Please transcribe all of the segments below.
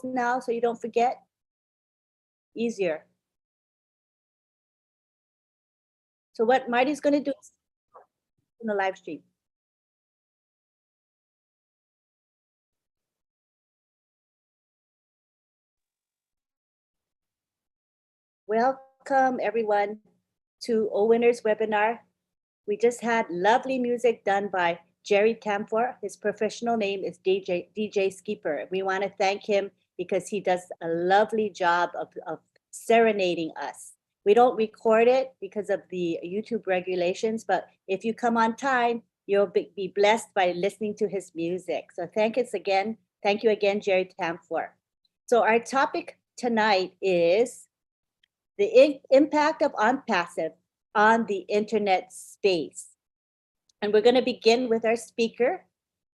now so you don't forget? Easier. So what Marty's going to do is in the live stream. Welcome everyone to OWinners webinar. We just had lovely music done by Jerry Tamfor. His professional name is DJ Skipper. We want to thank him because he does a lovely job of serenading us. We don't record it because of the YouTube regulations, but if you come on time, you'll be blessed by listening to his music. So thank you again, Jerry Tamfor. So our topic tonight is the impact of ONPASSIVE on the internet space. And we're going to begin with our speaker,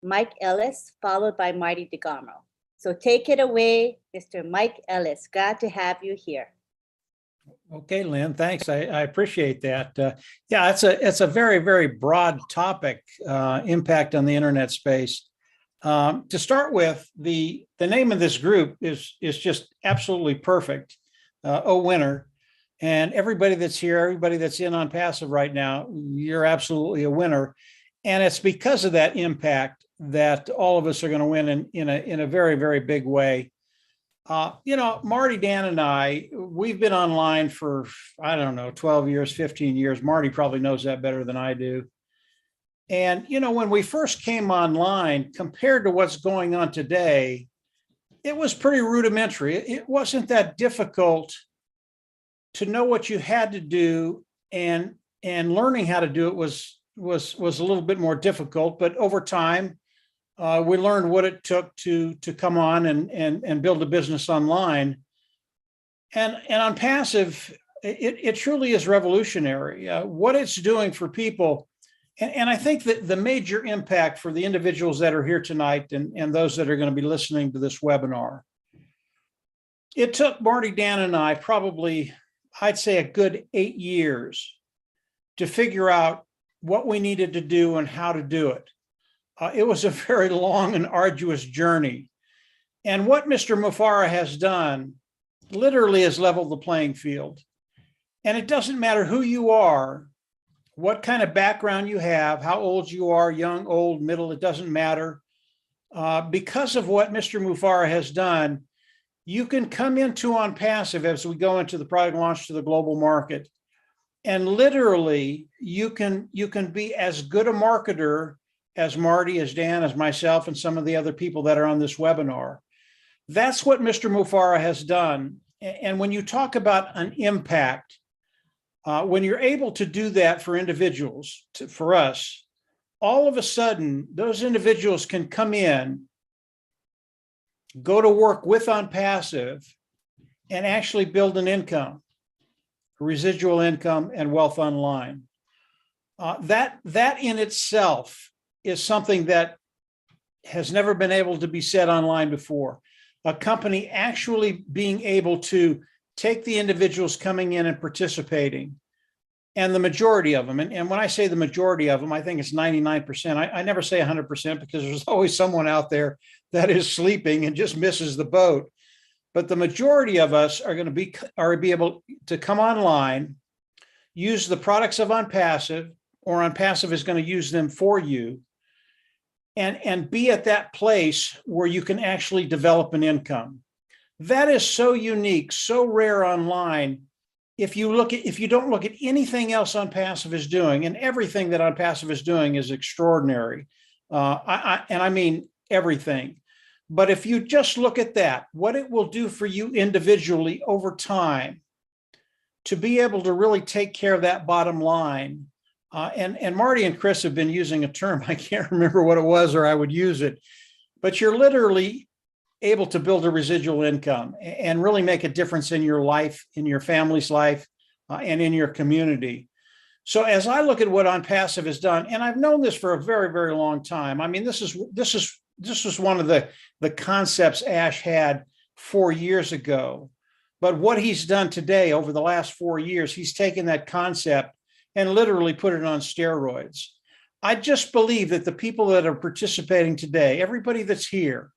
Mike Ellis, followed by Marty DeGarmo. So take it away, Mr. Mike Ellis. Glad to have you here. Okay, Lynn, thanks. I appreciate that. Yeah, it's a very, very broad topic, impact on the internet space. To start with, the name of this group is just absolutely perfect. OWinner. And everybody that's here, everybody that's in ONPASSIVE right now, you're absolutely a winner. And it's because of that impact that all of us are going to win in a very, very big way. You know, Marty, Dan, and I, we've been online for, I don't know, 12 years, 15 years. Marty probably knows that better than I do. And, you know, when we first came online, compared to what's going on today, it was pretty rudimentary. It wasn't that difficult to know what you had to do, and learning how to do it was a little bit more difficult. But over time, we learned what it took to come on and build a business online. And ONPASSIVE, it truly is revolutionary. What it's doing for people, and I think that the major impact for the individuals that are here tonight and those that are going to be listening to this webinar, it took Marty, Dan, and I probably, I'd say, a good 8 years to figure out what we needed to do and how to do it. It was a very long and arduous journey. And what Mr. Mufareh has done literally has leveled the playing field. And it doesn't matter who you are, what kind of background you have, how old you are, young, old, middle, it doesn't matter. Because of what Mr. Mufareh has done, you can come into ONPASSIVE as we go into the product launch to the global market. And literally, you can be as good a marketer as Marty, as Dan, as myself, and some of the other people that are on this webinar. That's what Mr. Mufareh has done. And when you talk about an impact, when you're able to do that for individuals, for us, all of a sudden, those individuals can come in, go to work with ONPASSIVE, and actually build an income, residual income, and wealth online. That in itself is something that has never been able to be said online before. A company actually being able to take the individuals coming in and participating, and the majority of them, and when I say the majority of them, I think it's 99%. I never say 100% because there's always someone out there that is sleeping and just misses the boat. But the majority of us are going to be able to come online, use the products of ONPASSIVE, or ONPASSIVE is going to use them for you, and be at that place where you can actually develop an income. That is so unique, so rare online. If you don't look at anything else ONPASSIVE is doing, and everything that ONPASSIVE is doing is extraordinary, and I mean everything. But if you just look at that, what it will do for you individually over time, to be able to really take care of that bottom line. And Marty and Chris have been using a term, I can't remember what it was, or I would use it, but you're literally able to build a residual income and really make a difference in your life, in your family's life, and in your community. So as I look at what ONPASSIVE has done, and I've known this for a very, very long time. I mean, this was one of the concepts Ash had 4 years ago. But what he's done today over the last 4 years, he's taken that concept and literally put it on steroids. I just believe that the people that are participating today, everybody that's here,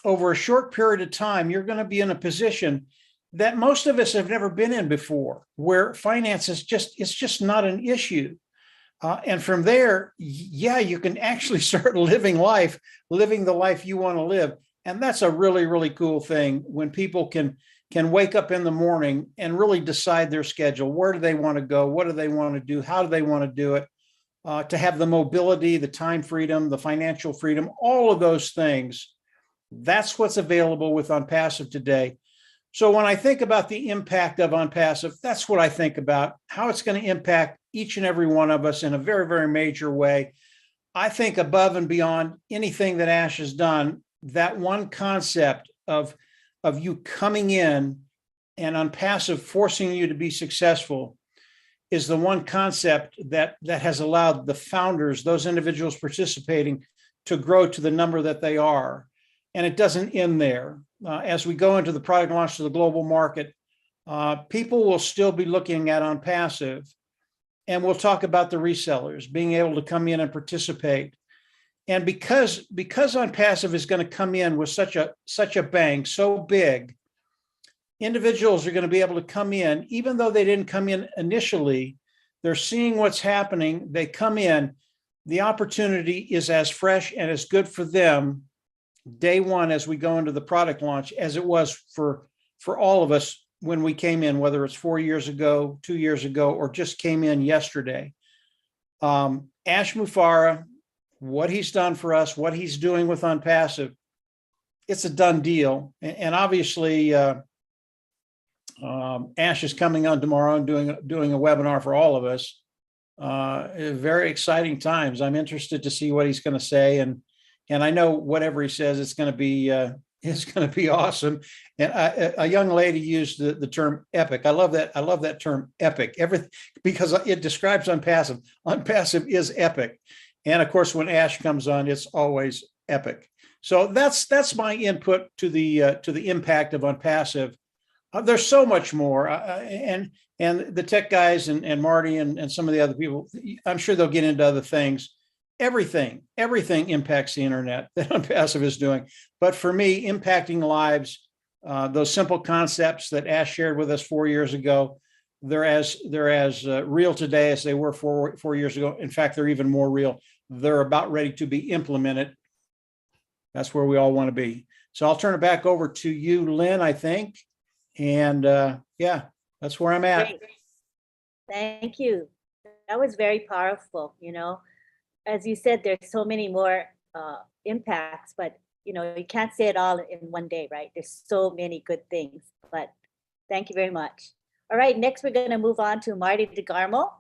over a short period of time, you're going to be in a position that most of us have never been in before, where finance is it's just not an issue. And from there, yeah, you can actually start living the life you want to live. And that's a really, really cool thing when people can wake up in the morning and really decide their schedule. Where do they want to go? What do they want to do? How do they want to do it? To have the mobility, the time freedom, the financial freedom, all of those things. That's what's available with ONPASSIVE today. So when I think about the impact of ONPASSIVE, that's what I think about, how it's going to impact each and every one of us in a very, very major way. I think above and beyond anything that Ash has done, that one concept of you coming in and ONPASSIVE forcing you to be successful is the one concept that has allowed the founders, those individuals participating, to grow to the number that they are. And it doesn't end there. As we go into the product launch to the global market, people will still be looking at ONPASSIVE, and we'll talk about the resellers being able to come in and participate. And because ONPASSIVE is going to come in with such a bang, so big, individuals are going to be able to come in, even though they didn't come in initially. They're seeing what's happening. They come in. The opportunity is as fresh and as good for them day one as we go into the product launch as it was for all of us when we came in, whether it's 4 years ago, 2 years ago, or just came in yesterday. Ash Mufareh, what he's done for us, what he's doing with ONPASSIVE, it's a done deal. And obviously, Ash is coming on tomorrow and doing a webinar for all of us. Very exciting times. I'm interested to see what he's going to say, and I know whatever he says, it's going to be awesome. And a young lady used the term epic. I love that. I love that term epic. Everything, because it describes ONPASSIVE. ONPASSIVE is epic, and of course, when Ash comes on, it's always epic. So that's my input to the impact of ONPASSIVE. There's so much more, and the tech guys and Marty and some of the other people, I'm sure they'll get into other things. Everything impacts the internet that ONPASSIVE is doing. But for me, impacting lives, those simple concepts that Ash shared with us 4 years ago, they're as real today as they were four years ago. In fact, they're even more real. They're about ready to be implemented. That's where we all want to be. So I'll turn it back over to you, Lynn, I think. And yeah, that's where I'm at. Great. Thank you. That was very powerful. As you said, there's so many more impacts, but you can't say it all in one day, right? There's so many good things, but thank you very much. All right, next we're going to move on to Marty DeGarmo.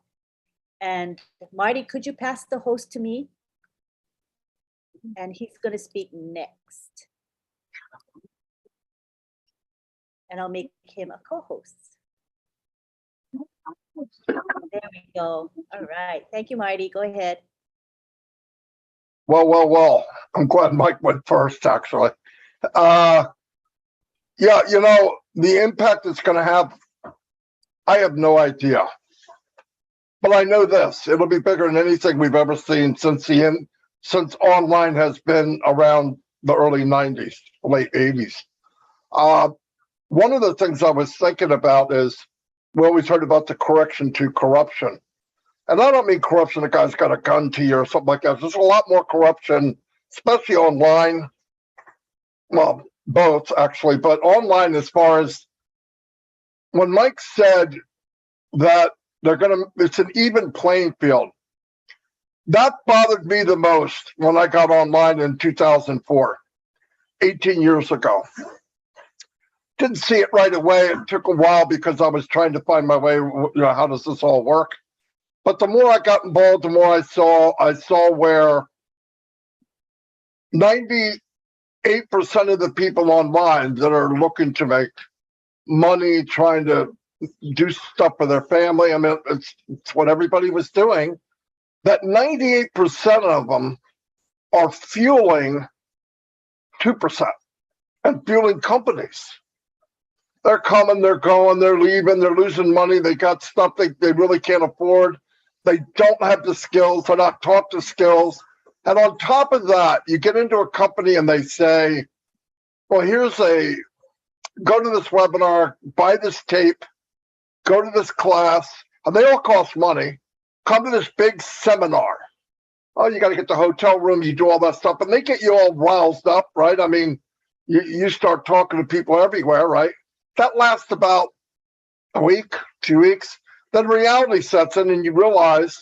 And Marty, could you pass the host to me? And he's going to speak next. And I'll make him a co-host. There we go. All right, thank you, Marty. Go ahead. Well. I'm glad Mike went first, actually. Yeah, the impact it's going to have, I have no idea. But I know this, it'll be bigger than anything we've ever seen since online has been around the early 90s, late 80s. One of the things I was thinking about is, we always heard about the correction to corruption. And I don't mean corruption, the guy's got a gun to you or something like that. There's a lot more corruption, especially online. Well, both actually, but online, as far as when Mike said that it's an even playing field. That bothered me the most when I got online in 2004, 18 years ago. Didn't see it right away. It took a while because I was trying to find my way, how does this all work? But the more I got involved, the more I saw where 98% of the people online that are looking to make money, trying to do stuff for their family, I mean, it's what everybody was doing, that 98% of them are fueling 2% and fueling companies. They're coming, they're going, they're leaving, they're losing money, they got stuff they really can't afford. They don't have the skills, they're not taught the skills. And on top of that, you get into a company and they say, well, go to this webinar, buy this tape, go to this class, and they all cost money. Come to this big seminar. Oh, you got to get the hotel room, you do all that stuff, and they get you all roused up, right? I mean, you start talking to people everywhere, right? That lasts about a week, 2 weeks. Then reality sets in and you realize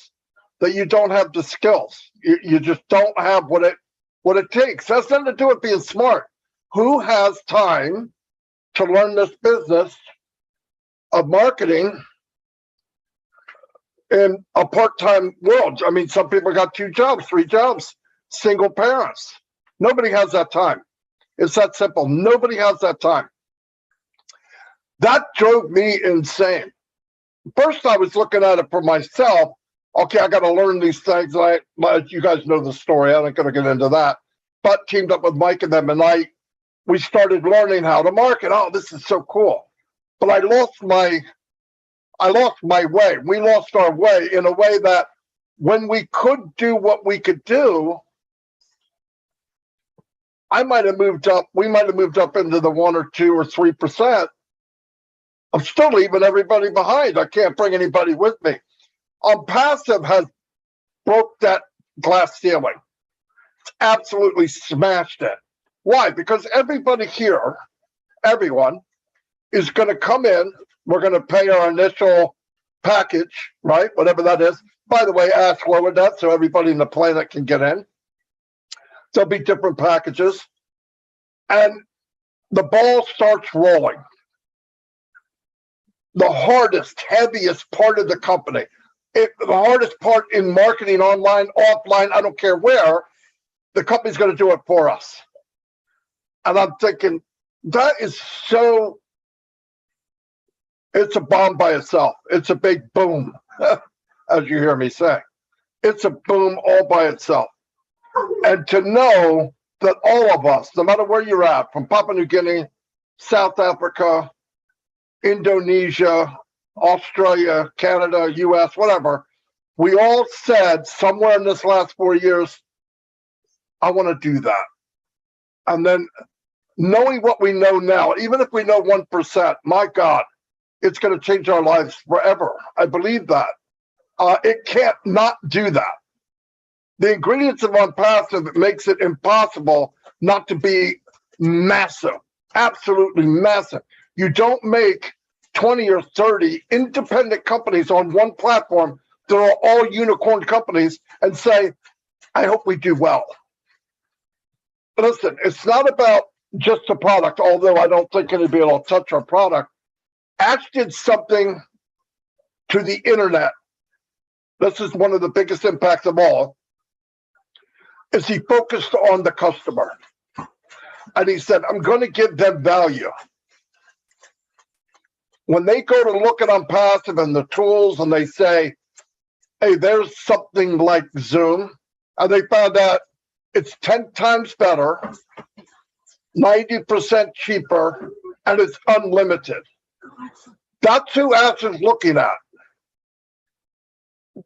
that you don't have the skills. You just don't have what it takes. That's nothing to do with being smart. Who has time to learn this business of marketing in a part-time world? I mean, some people got 2 jobs, 3 jobs, single parents. Nobody has that time. It's that simple. Nobody has that time. That drove me insane. First, I was looking at it for myself. Okay, I got to learn these things. You guys know the story. I'm not going to get into that. But teamed up with Mike and them, and we started learning how to market. Oh, this is so cool. But I lost my way. We lost our way in a way that when we could do what we could do, we might have moved up into the 1 or 2 or 3%. I'm still leaving everybody behind. I can't bring anybody with me. ONPASSIVE has broke that glass ceiling. It's absolutely smashed it. Why? Because everybody here, everyone, is going to come in. We're going to pay our initial package, right? Whatever that is. By the way, ask lowered that so everybody in the planet can get in. There'll be different packages. And the ball starts rolling. The hardest, heaviest part of the company, the hardest part in marketing, online, offline, I don't care where, the company's going to do it for us. And I'm thinking, that is so, it's a bomb by itself. It's a big boom, as you hear me say. It's a boom all by itself. And to know that all of us, no matter where you're at, from Papua New Guinea, South Africa, Indonesia, Australia, Canada, US, whatever, we all said somewhere in this last 4 years, I want to do that. And then knowing what we know now, even if we know 1%, my God, it's going to change our lives forever. I believe that. It can't not do that. The ingredients of ONPASSIVE makes it impossible not to be massive, absolutely massive. You don't make 20 or 30 independent companies on one platform that are all unicorn companies and say, I hope we do well. Listen, it's not about just the product, although I don't think anybody will touch our product. Ash did something to the internet. This is one of the biggest impacts of all, is he focused on the customer. And he said, I'm going to give them value. When they go to look at ONPASSIVE and the tools and they say, hey, there's something like Zoom, and they found out it's 10 times better, 90% cheaper, and it's unlimited. That's who Ash is looking at.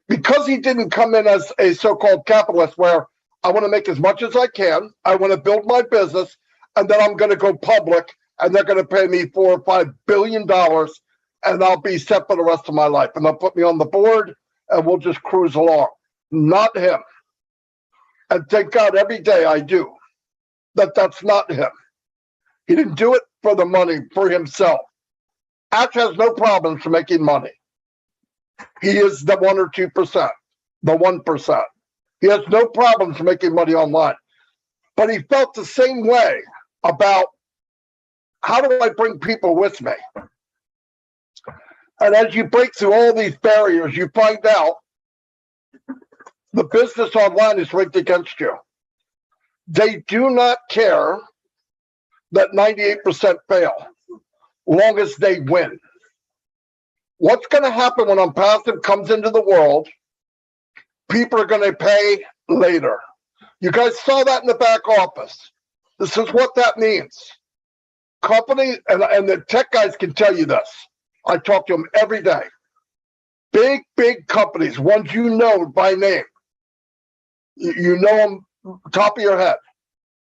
Because he didn't come in as a so-called capitalist where I want to make as much as I can, I want to build my business, and then I'm going to go public, and they're going to pay me $4 or $5 billion, and I'll be set for the rest of my life. And they'll put me on the board, and we'll just cruise along. Not him. And thank God every day I do that's not him. He didn't do it for the money, for himself. Ash has no problems for making money. He is the 1 or 2%, the 1%. He has no problems making money online. But he felt the same way about, how do I bring people with me? And as you break through all these barriers, you find out the business online is rigged against you. They do not care that 98% fail, long as they win. What's going to happen when ONPASSIVE comes into the world? People are going to pay later. You guys saw that in the back office. This is what that means. Companies, and the tech guys can tell you this. I talk to them every day. Big companies, ones you know by name, you know them top of your head,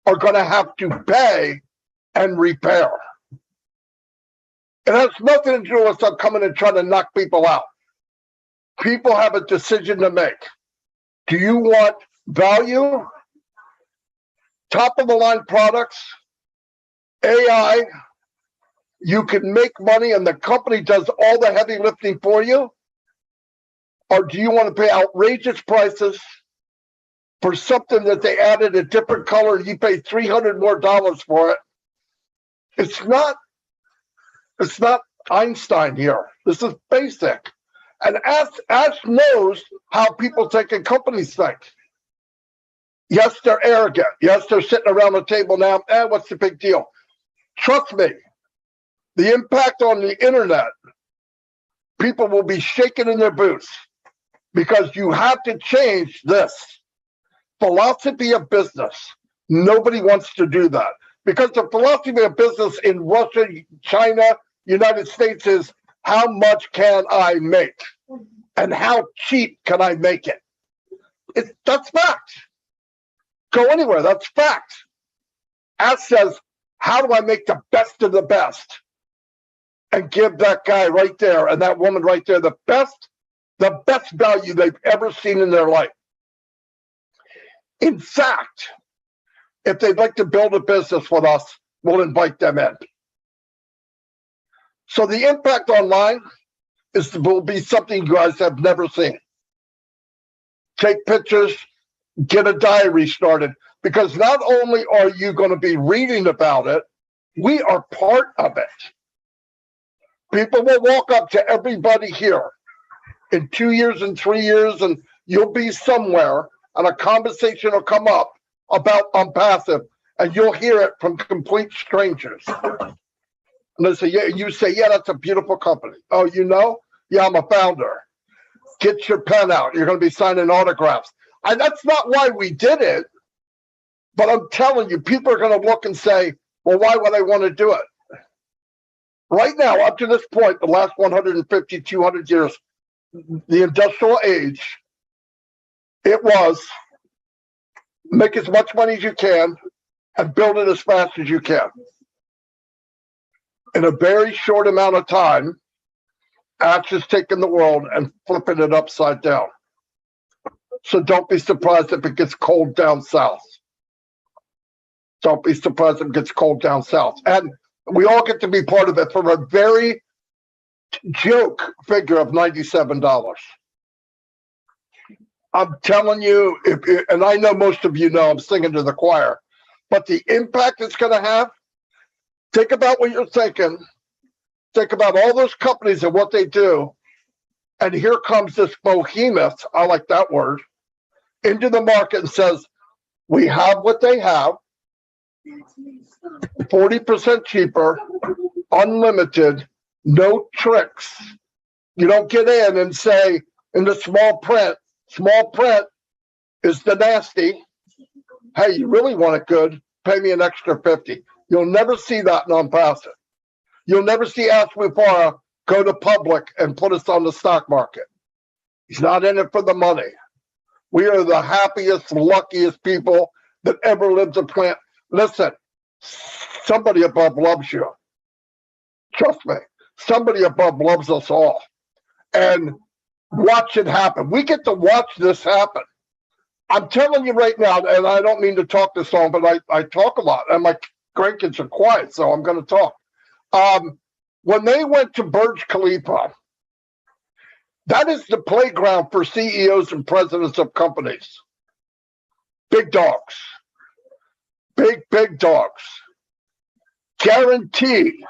are going to have to pay and repair. It has nothing to do with us coming and trying to knock people out. People have a decision to make. Do you want value, top of the line products, AI, you can make money and the company does all the heavy lifting for you? Or do you want to pay outrageous prices for something that they added a different color and you pay $300 more for it? It's not Einstein here. This is basic. And Ash knows how people think and companies think. Yes, they're arrogant. Yes, they're sitting around the table now. What's the big deal? Trust me, the impact on the internet, people will be shaking in their boots because you have to change this philosophy of business. Nobody wants to do that because the philosophy of business in Russia, China, United States is how much can I make and how cheap can I make it? That's fact. Go anywhere, that's fact. Ash says, how do I make the best of the best and give that guy right there and that woman right there the best value they've ever seen in their life? In fact, if they'd like to build a business with us, we'll invite them in. So the impact online will be something you guys have never seen. Take pictures, get a diary started, because not only are you going to be reading about it, we are part of it. People will walk up to everybody here in 2 years and 3 years, and you'll be somewhere, and a conversation will come up about ONPASSIVE, and you'll hear it from complete strangers. And they say, yeah, you say, yeah, that's a beautiful company. Oh, you know? Yeah, I'm a founder. Get your pen out. You're going to be signing autographs. And that's not why we did it. But I'm telling you, people are going to look and say, well, why would I want to do it? Right now, up to this point, the last 150, 200 years, the industrial age, it was make as much money as you can and build it as fast as you can. In a very short amount of time, Ash is taking the world and flipping it upside down. So don't be surprised if it gets cold down south. Don't be surprised if it gets cold down south. And we all get to be part of it for a very joke figure of $97. I'm telling you, and I know most of you know I'm singing to the choir, but the impact it's going to have, think about what you're thinking. Think about all those companies and what they do. And here comes this behemoth, I like that word, into the market and says, we have what they have, 40% cheaper, unlimited, no tricks. You don't get in and say in the small print is the nasty. Hey, you really want it good, pay me an extra 50. You'll never see that in ONPASSIVE. You'll never see Ash Mufara go to public and put us on the stock market. He's not in it for the money. We are the happiest, luckiest people that ever lived the planet. Listen, somebody above loves you. Trust me. Somebody above loves us all. And watch it happen. We get to watch this happen. I'm telling you right now, and I don't mean to talk this long, but I talk a lot, and my grandkids are quiet, so I'm going to talk. When they went to Burj Khalifa, that is the playground for CEOs and presidents of companies. Big dogs. Big dogs. Guarantee,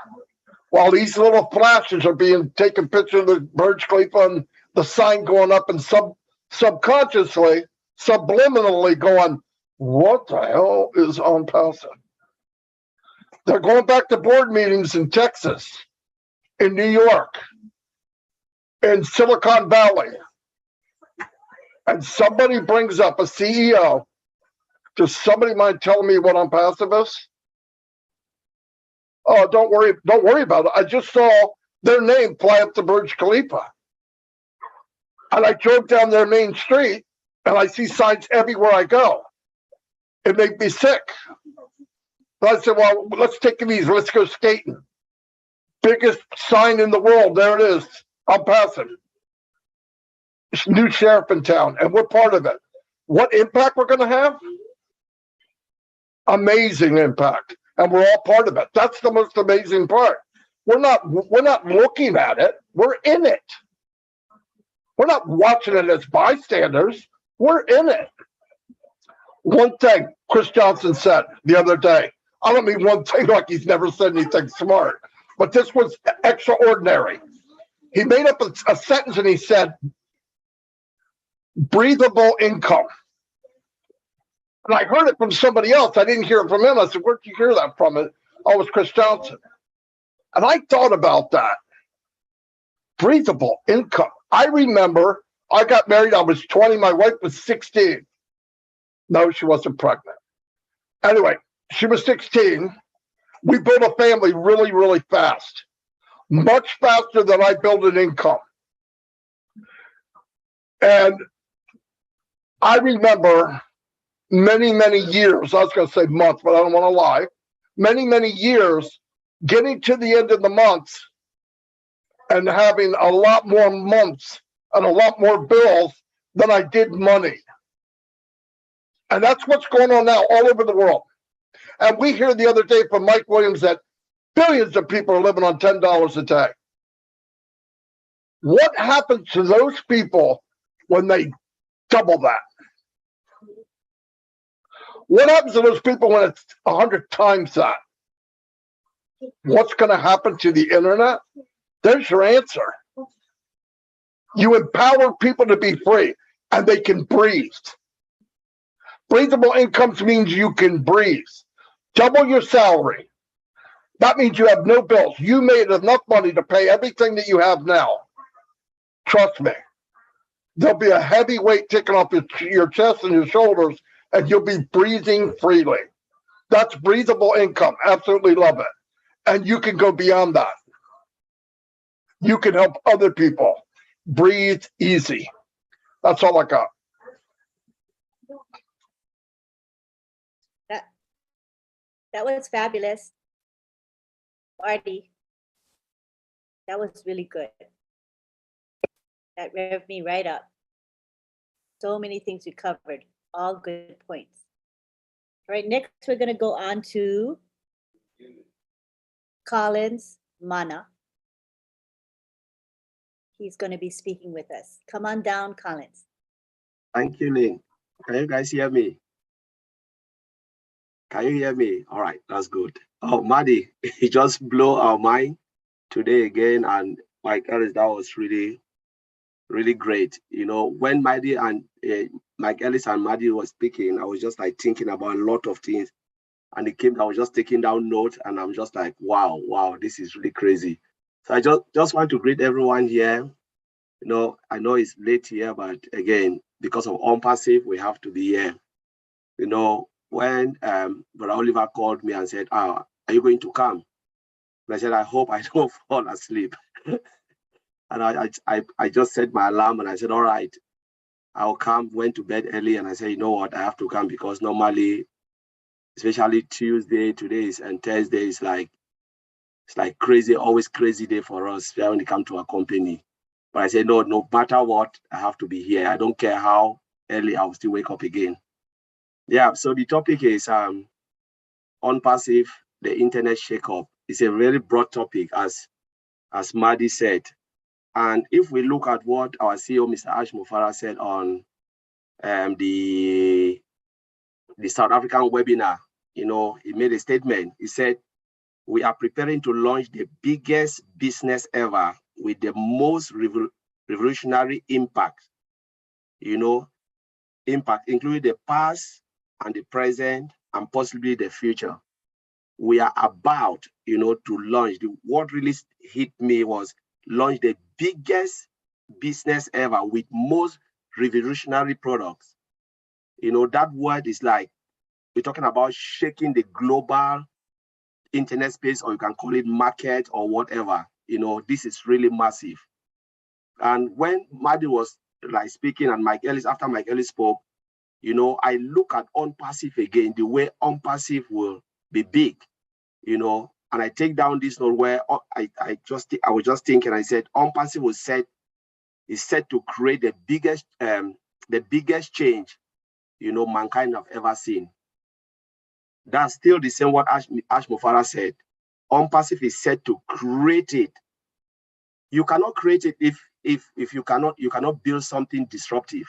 while these little flashes are being taken pictures of the Burj Khalifa and the sign going up and subconsciously, subliminally going, what the hell is ONPASSIVE? They're going back to board meetings in Texas, in New York, in Silicon Valley. And somebody brings up a CEO. Does somebody mind telling me what ONPASSIVE is? Oh, don't worry about it. I just saw their name fly up to Burj Khalifa. And I drove down their main street and I see signs everywhere I go. It made me sick. So I said, well, let's take these. Let's go skating. Biggest sign in the world. There it is. ONPASSIVE. New sheriff in town, and we're part of it. What impact we're going to have? Amazing impact, and we're all part of it. That's the most amazing part. We're not looking at it. We're in it. We're not watching it as bystanders. We're in it. One thing Chris Johnson said the other day. I don't mean one thing like he's never said anything smart, but this was extraordinary. He made up a sentence and he said, breathable income. And I heard it from somebody else. I didn't hear it from him. I said, where'd you hear that from? Oh, it was Chris Johnson. And I thought about that. Breathable income. I remember I got married. I was 20. My wife was 16. No, she wasn't pregnant. Anyway, she was 16. We built a family really, really fast. Much faster than I built an income. And I remember many, many years, I was going to say months, but I don't want to lie, many, many years getting to the end of the month and having a lot more months and a lot more bills than I did money. And that's what's going on now all over the world. And we hear the other day from Mike Williams that billions of people are living on $10 a day. What happens to those people when they double that? What happens to those people when it's 100 times that? What's going to happen to the internet? There's your answer. You empower people to be free, and they can breathe. Breathable incomes means you can breathe. Double your salary. That means you have no bills. You made enough money to pay everything that you have now. Trust me. There'll be a heavy weight taken off your chest and your shoulders, and you'll be breathing freely. That's breathable income. Absolutely love it. And you can go beyond that. You can help other people breathe easy. That's all I got. That was fabulous, Marty. That was really good. That revved me right up. So many things we covered, all good points. All right, next we're going to go on to Collins Mana. He's going to be speaking with us. Come on down, Collins. Thank you, Lynn. Can you guys hear me? Can you hear me? All right, that's good. Oh, Maddie, he just blew our mind today again. And Mike Ellis, that was really, really great. You know, when Maddie and Mike Ellis and Maddie was speaking, I was just like thinking about a lot of things. And it came, I was just taking down notes, and I'm just like, wow, this is really crazy. So I just want to greet everyone here. You know, I know it's late here, but again, because of ONPASSIVE, we have to be here. You know, when Brother Oliver called me and said, are you going to come? And I said, I hope I don't fall asleep. And I just set my alarm and I said, all right, I'll come. Went to bed early and I said, you know what, I have to come because normally, especially Tuesday, today and Thursday is like, it's like crazy, always crazy day for us when it comes to our company. But I said, no matter what, I have to be here. I don't care how early, I'll still wake up again. Yeah, so the topic is ONPASSIVE, the internet shakeup. It's a very broad topic, as Maddie said. And if we look at what our CEO, Mr. Ash Mufara, said on the South African webinar, you know, he made a statement. He said, we are preparing to launch the biggest business ever with the most revolutionary impact, you know, impact including the past and the present and possibly the future. We are about, you know, to launch. What really hit me was launch the biggest business ever with most revolutionary products. You know, that word is like, we're talking about shaking the global internet space, or you can call it market or whatever. You know, this is really massive. And when Maddie was like speaking and Mike Ellis, after Mike Ellis spoke, you know, I look at ONPASSIVE again, the way ONPASSIVE will be big, you know. And I take down this note where I was just thinking, I said, ONPASSIVE is set to create the biggest change, you know, mankind have ever seen. That's still the same what Ash Mufara said. ONPASSIVE is set to create it. You cannot create it if you cannot build something disruptive.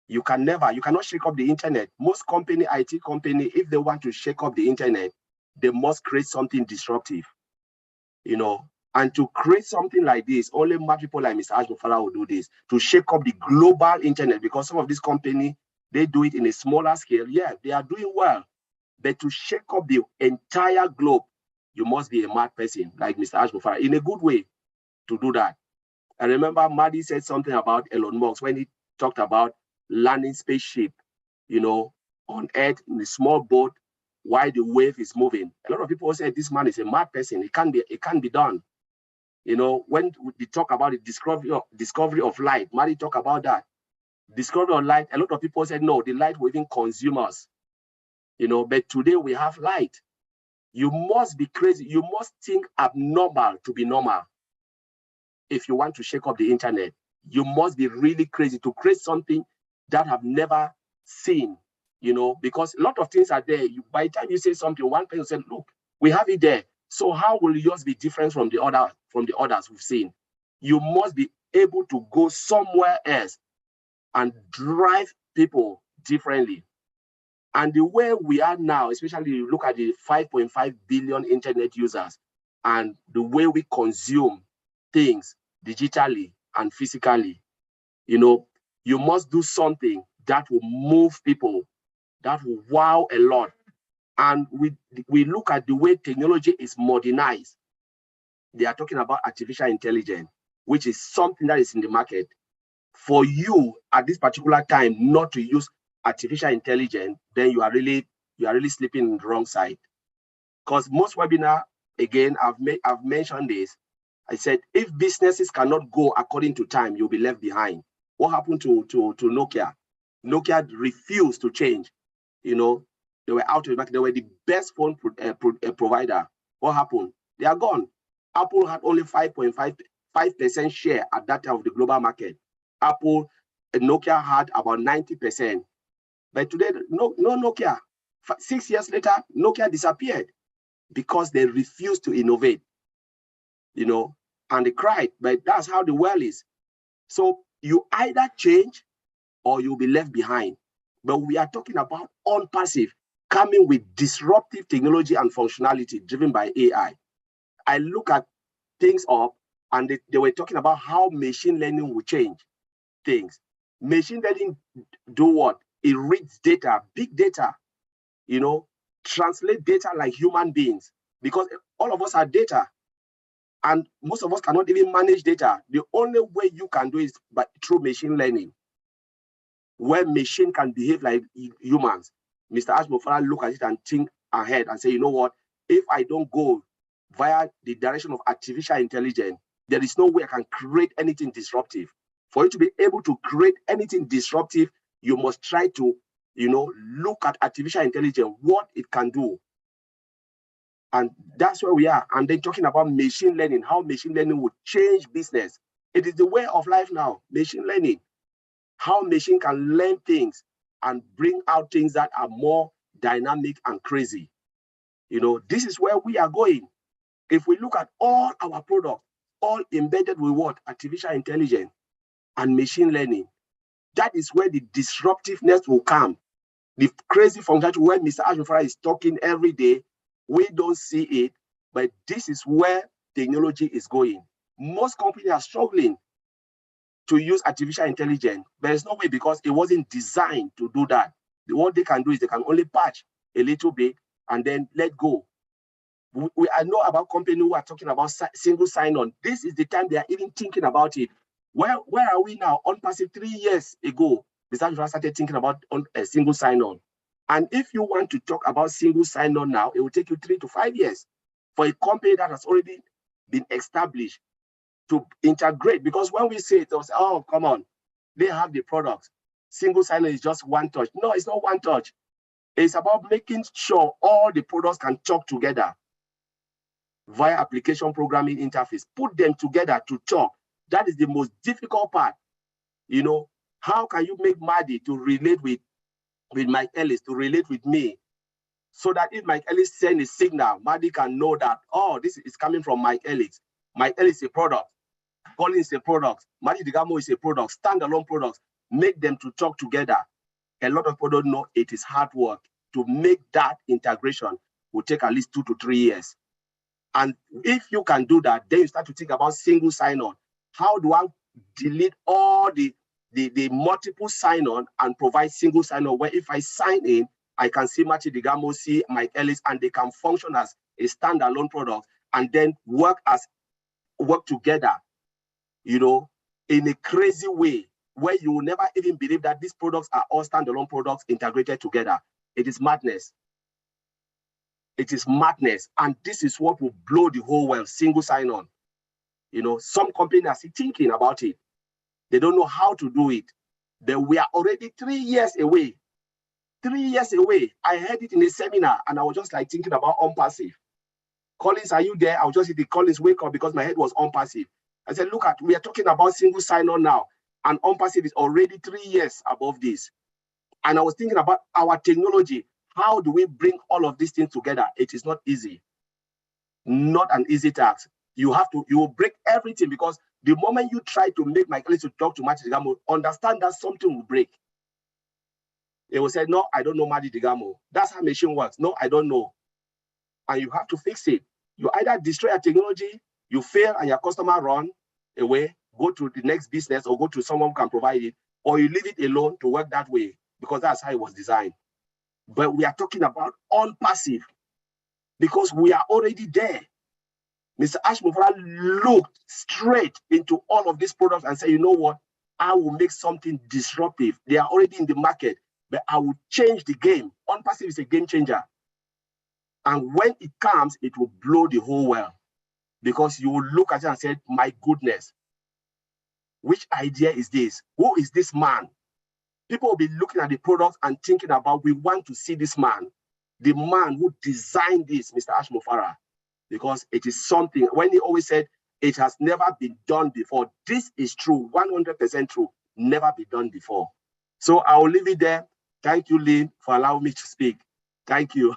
You cannot shake up the internet. Most IT company, if they want to shake up the internet, they must create something disruptive, you know. And to create something like this, only mad people like Mr. Ash Mufara will do this, to shake up the global internet, because some of these companies, they do it in a smaller scale. Yeah, they are doing well. But to shake up the entire globe, you must be a mad person like Mr. Ash Mufara, in a good way, to do that. I remember Madi said something about Elon Musk when he talked about landing spaceship, you know, on Earth in a small boat while the wave is moving. A lot of people said this man is a mad person. It can't be done. You know, when we talk about the discovery of light, Madi talk about that. Discovery of light, a lot of people said no, the light will even consume us. You know, but today we have light. You must be crazy. You must think abnormal to be normal. If you want to shake up the internet, you must be really crazy to create something that have never seen, you know, because a lot of things are there. By the time you say something, one person said, look, we have it there. So how will yours be different from the others we've seen? You must be able to go somewhere else and drive people differently. And the way we are now, especially you look at the 5.5 billion internet users and the way we consume things digitally and physically, you know, you must do something that will move people, that will wow a lot. And we look at the way technology is modernized. They are talking about artificial intelligence, which is something that is in the market. For you at this particular time not to use artificial intelligence, then you are really sleeping in the wrong side. Because most webinar, again, I've mentioned this. I said, if businesses cannot go according to time, you'll be left behind. What happened to Nokia? Nokia refused to change. You know, they were out of the market. They were the best phone provider. What happened? They are gone. Apple had only 5.5% share at that time of the global market. Nokia had about 90%. But today, no Nokia. 6 years later, Nokia disappeared because they refused to innovate, you know, and they cried. But that's how the world is. So you either change or you'll be left behind. But we are talking about ONPASSIVE coming with disruptive technology and functionality driven by AI. I look at things up and they were talking about how machine learning will change things. Machine learning do what? It reads data, big data, you know, translate data like human beings, because all of us are data and most of us cannot even manage data. The only way you can do is through machine learning, where machine can behave like humans. Mr. Ash Mufara look at it and think ahead and say, you know what, if I don't go via the direction of artificial intelligence, there is no way I can create anything disruptive. For you to be able to create anything disruptive, you must try to, you know, look at artificial intelligence, what it can do. And that's where we are. And then talking about machine learning, how machine learning would change business. It is the way of life now, machine learning. How machine can learn things and bring out things that are more dynamic and crazy. You know, this is where we are going. If we look at all our products, all embedded with what? Artificial intelligence and machine learning. That is where the disruptiveness will come. The crazy functionality where Mr. Ash Mufara is talking every day, we don't see it, but this is where technology is going. Most companies are struggling to use artificial intelligence. There's no way, because it wasn't designed to do that. What they can do is they can only patch a little bit and then let go. I know about companies who are talking about single sign-on. This is the time they are even thinking about it. Where are we now? ONPASSIVE 3 years ago, Mr. started thinking about a single sign-on. And if you want to talk about single sign-on now, it will take you 3 to 5 years for a company that has already been established to integrate. Because when we say it, they'll say, oh, come on, they have the product. Single sign-on is just one touch. No, it's not one touch. It's about making sure all the products can talk together via application programming interface. Put them together to talk. That is the most difficult part. You know, how can you make Maddie to relate with Mike Ellis, to relate with me, so that if Mike Ellis sends a signal, Maddie can know that, oh, this is coming from Mike Ellis. Mike Ellis is a product. Colin is a product. Maddie Digamo is a product. Standalone products. Make them to talk together. A lot of people don't know it is hard work. To make that integration will take at least 2 to 3 years. And if you can do that, then you start to think about single sign-on. How do I delete all the multiple sign-on and provide single sign-on, where if I sign in, I can see Matthew Digamo, see Mike Ellis, and they can function as a standalone product and then work together, you know, in a crazy way where you will never even believe that these products are all standalone products integrated together. It is madness. It is madness. And this is what will blow the whole world, single sign-on. You know, some companies are still thinking about it. They don't know how to do it. But we are already 3 years away. 3 years away. I heard it in a seminar and I was just like thinking about ONPASSIVE. Collins, are you there? I was just hit the Collins wake up because my head was ONPASSIVE. I said, look, we are talking about single sign-on now, and ONPASSIVE is already 3 years above this. And I was thinking about our technology. How do we bring all of these things together? It is not easy. Not an easy task. You will break everything, because the moment you try to make Mike Ellis to talk to Matthew Digamo, understand that something will break. They will say, no, I don't know Matthew Digamo. That's how machine works. No, I don't know. And you have to fix it. You either destroy a technology, you fail and your customer run away, go to the next business or go to someone who can provide it, or you leave it alone to work that way, because that's how it was designed. But we are talking about ONPASSIVE because we are already there. Mr. Ashmufara looked straight into all of these products and said, you know what? I will make something disruptive. They are already in the market, but I will change the game. ONPASSIVE is a game changer. And when it comes, it will blow the whole world, because you will look at it and say, my goodness, which idea is this? Who is this man? People will be looking at the product and thinking about, we want to see this man, the man who designed this, Mr. Ashmufara, because it is something, when he always said, it has never been done before. This is true, 100% true, never been done before. So I will leave it there. Thank you, Lynn, for allowing me to speak. Thank you.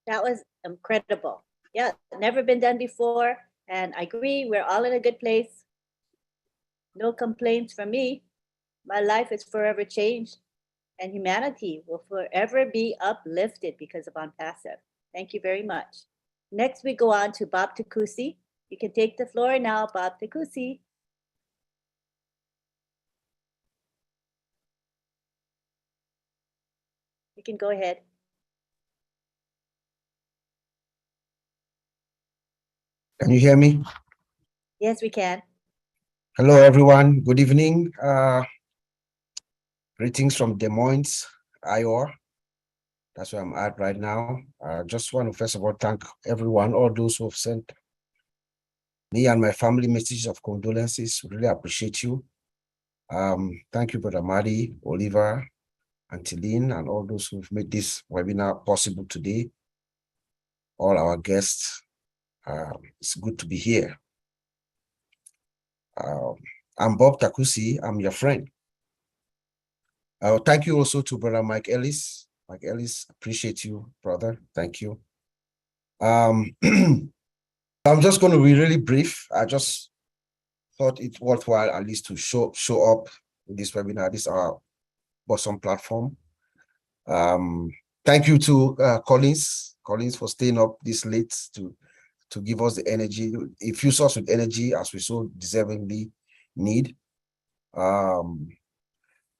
That was incredible. Yeah, never been done before. And I agree, we're all in a good place. No complaints from me. My life is forever changed, and humanity will forever be uplifted because of ONPASSIVE. Thank you very much. Next, we go on to Bob Takusi. You can take the floor now, Bob Takusi. You can go ahead. Can you hear me? Yes, we can. Hello, everyone. Good evening. Greetings from Des Moines, Iowa. That's where I'm at right now. I just want to first of all thank everyone, all those who have sent me and my family messages of condolences. Really appreciate you. Thank you, Brother Madi, Oliver, and Tilene, and all those who've made this webinar possible today. All our guests. It's good to be here. I'm Bob Takusi. I'm your friend. Thank you also to Brother Mike Ellis. Mike Ellis, appreciate you, brother. Thank you. I'm just going to be really brief. I just thought it worthwhile at least to show up in this webinar. This is our Bosom platform. Thank you to Collins for staying up this late to give us the energy. It fills us with energy as we so deservingly need.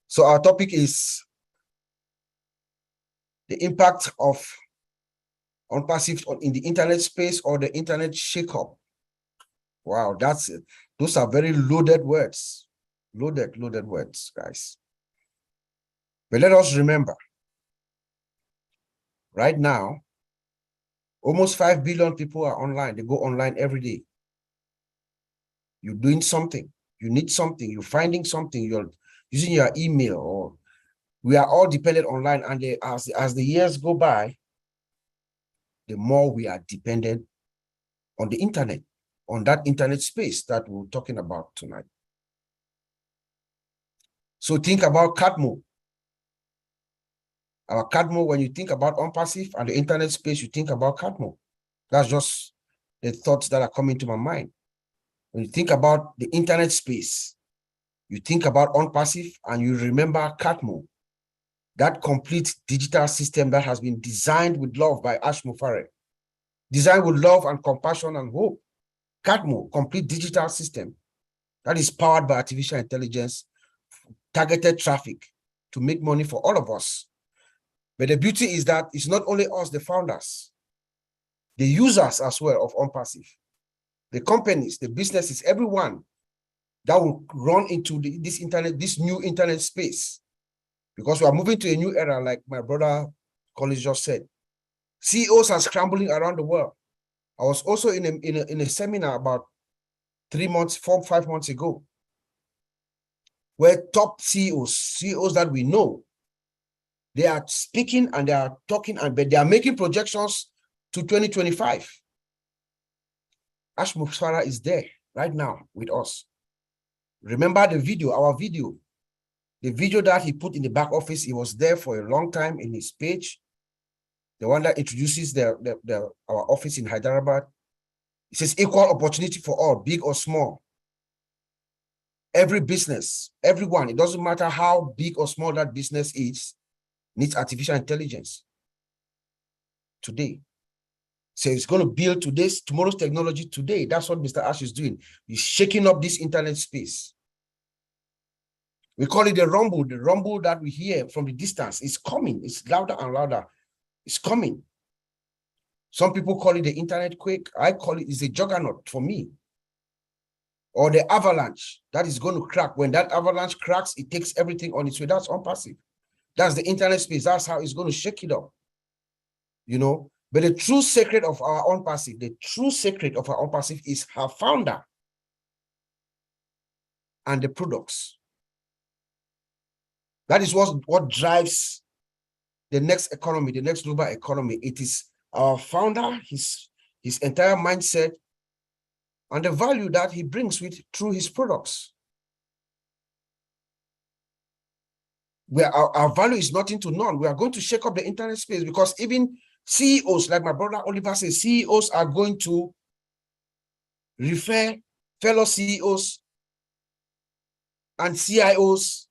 So our topic is the impact of ONPASSIVE in the internet space, or the internet shakeup. Wow, that's it. Those are very loaded words. Loaded words, guys. But let us remember, right now, almost 5 billion people are online. They go online every day. You're doing something. You need something. You're finding something. You're using your email or We are all dependent online, and as the years go by, the more we are dependent on the internet, on that internet space that we're talking about tonight. So think about Cadmo. Our Cadmo, when you think about ONPASSIVE and the internet space, you think about Cadmo. That's just the thoughts that are coming to my mind. When you think about the internet space, you think about ONPASSIVE and you remember Cadmo, that complete digital system that has been designed with love by Ash Mufareh, designed with love and compassion and hope. Cadmo, complete digital system that is powered by artificial intelligence, targeted traffic to make money for all of us. But the beauty is that it's not only us, the founders, the users as well of ONPASSIVE, the companies, the businesses, everyone that will run into this new internet space, because we are moving to a new era, like my brother Collins just said. CEOs are scrambling around the world. I was also in a seminar about 3 months, 4-5 months ago, where top CEOs that we know, they are speaking and they are talking, but they are making projections to 2025. Ash Mufareh is there right now with us. Remember the video, our video, the video that he put in the back office. He was there for a long time in his page. The one that introduces our office in Hyderabad. It says equal opportunity for all, big or small. Every business, everyone, it doesn't matter how big or small that business is, needs artificial intelligence today. So it's going to build tomorrow's technology today. That's what Mr. Ash is doing. He's shaking up this internet space. We call it the rumble that we hear from the distance. It's coming. It's louder and louder. It's coming. Some people call it the internet quake. I call it a juggernaut for me. Or the avalanche that is going to crack. When that avalanche cracks, it takes everything on its way. That's ONPASSIVE. That's the internet space. That's how it's going to shake it up. You know, but the true secret of our ONPASSIVE, is her founder and the products. That is what drives the next economy, the next global economy. It is our founder, his entire mindset, and the value that he brings through his products. Our value is nothing to none. We are going to shake up the internet space, because even CEOs, like my brother Oliver says, CEOs are going to refer fellow CEOs and CIOs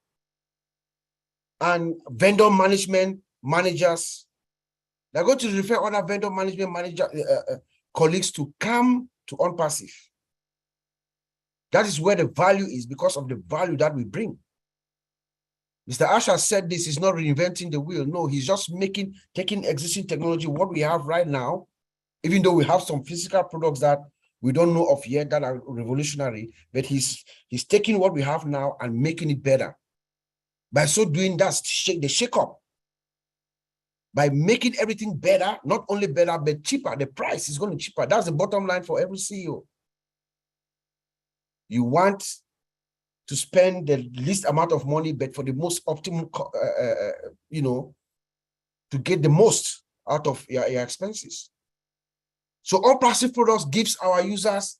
and vendor management managers. They're going to refer other vendor management colleagues to come to ONPASSIVE. That is where the value is, because of the value that we bring. Mr. Ash has said this is not reinventing the wheel. No, he's just taking existing technology, what we have right now, even though we have some physical products that we don't know of yet that are revolutionary, but he's taking what we have now and making it better. By so doing, that's the shake-up. By making everything better, not only better, but cheaper. The price is going to be cheaper. That's the bottom line for every CEO. You want to spend the least amount of money, but for the most optimal, to get the most out of your expenses. So ONPASSIVE products gives our users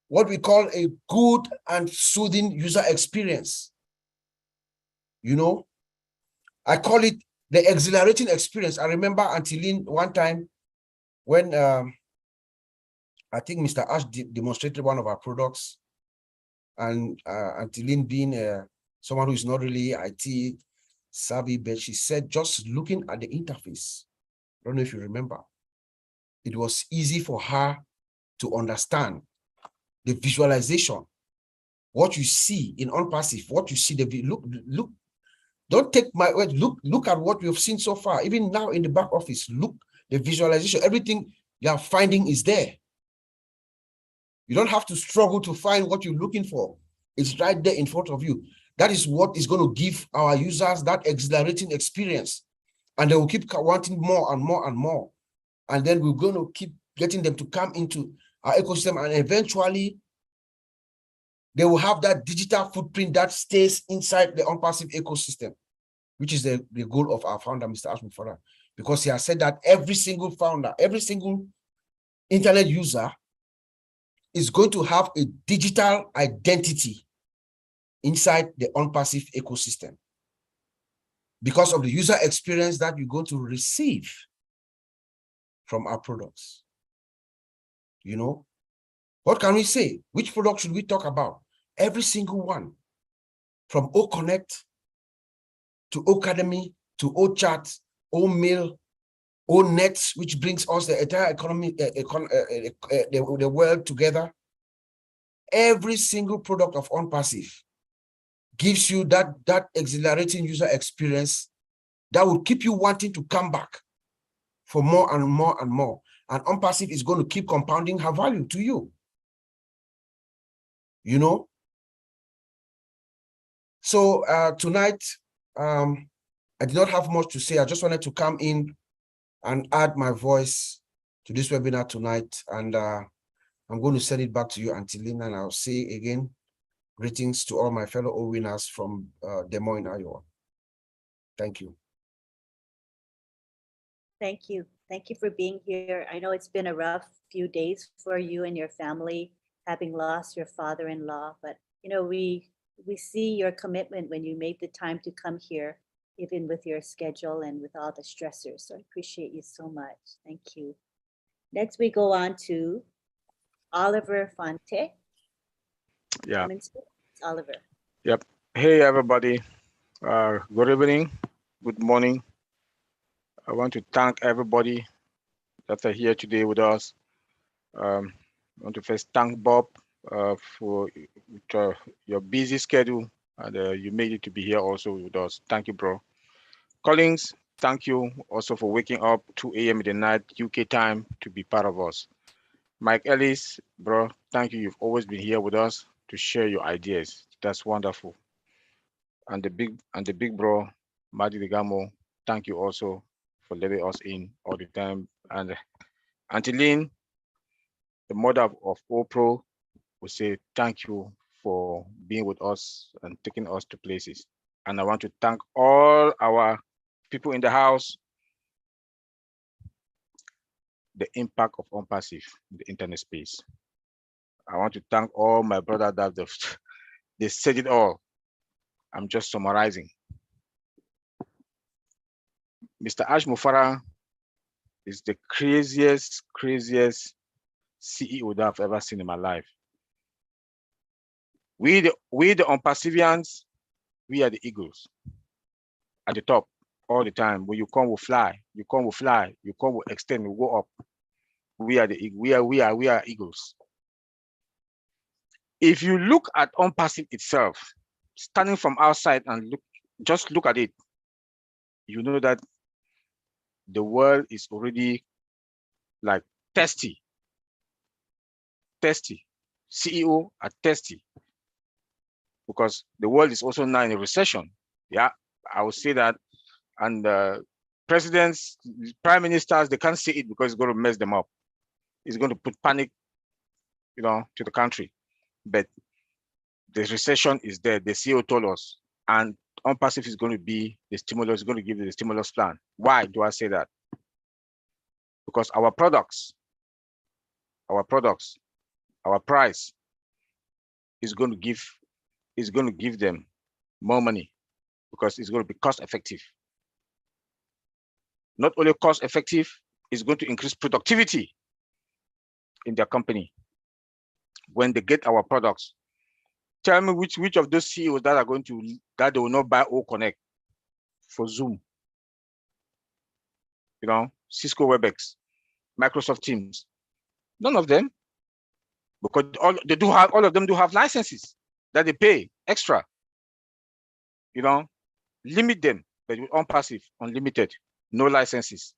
what we call a good and soothing user experience. You know, I call it the exhilarating experience. I remember Antilin one time when I think Mr. Ash demonstrated one of our products, and Antilin being someone who is not really IT savvy, but she said just looking at the interface, I don't know if you remember, it was easy for her to understand the visualization, what you see in ONPASSIVE, what you see, look, don't take my word, look at what we've seen so far. Even now in the back office, look, the visualization, everything you are finding is there. You don't have to struggle to find what you're looking for. It's right there in front of you. That is what is going to give our users that exhilarating experience. And they will keep wanting more and more and more. And then we're going to keep getting them to come into our ecosystem, and eventually they will have that digital footprint that stays inside the ONPASSIVE ecosystem. which is the goal of our founder, Mr. Ashmu Farah, because he has said that every single founder, every single internet user is going to have a digital identity inside the ONPASSIVE ecosystem because of the user experience that you're going to receive from our products. You know, what can we say? Which product should we talk about? Every single one, from OConnect to Academy to OChat, OMail, ONet, which brings us the entire economy, the world together. Every single product of ONPASSIVE gives you that exhilarating user experience that will keep you wanting to come back for more and more and more. And ONPASSIVE is going to keep compounding her value to you. You know? So tonight, I did not have much to say. I just wanted to come in and add my voice to this webinar tonight. And I'm going to send it back to you, Auntie Lynn, and I'll say again, greetings to all my fellow OWinners from Des Moines, Iowa. Thank you. Thank you. Thank you for being here. I know it's been a rough few days for you and your family, having lost your father-in-law, but you know, we see your commitment when you made the time to come here, even with your schedule and with all the stressors. So I appreciate you so much. Thank you. Next, we go on to Oliver Fonte. Yeah. Oliver. Yep. Hey, everybody. Good evening. Good morning. I want to thank everybody that are here today with us. I want to first thank Bob for your busy schedule, and you made it to be here also with us. Thank you, bro. Collins, thank you also for waking up 2 a.m. in the night UK time to be part of us. Mike Ellis, bro, thank you. You've always been here with us to share your ideas. That's wonderful. And the big bro, Madi Ligamo, thank you also for letting us in all the time. And Auntie Lynn, the mother of OPRO, will say thank you for being with us and taking us to places. And I want to thank all our people in the house. The impact of ONPASSIVE in the internet space. I want to thank all my brothers that they said it all. I'm just summarizing. Mr. Ashmu Farah is the craziest CEO that I've ever seen in my life. We the ONPASSIVians, we are the eagles at the top all the time. When you come, we fly. You come, we fly. You come, we extend. We go up. We are eagles. If you look at ONPASSIVE itself, standing from outside and just look at it, you know that the world is already like thirsty. CEO are thirsty because the world is also now in a recession. Yeah, I would say that. And presidents, prime ministers, they can't say it because it's going to mess them up. It's going to put panic, you know, to the country. But the recession is there. The CEO told us, and ONPASSIVE is going to be the stimulus, going to give the stimulus plan. Why do I say that? Because our products, our price is going to give them more money because it's going to be cost effective. Not only cost effective, it's going to increase productivity in their company when they get our products. Tell me which of those CEOs that are going to, that they will not buy OConnect for Zoom, you know, Cisco WebEx, Microsoft Teams. None of them, because all of them do have licenses that they pay extra. You know, limit them, but with ONPASSIVE, unlimited, no licenses.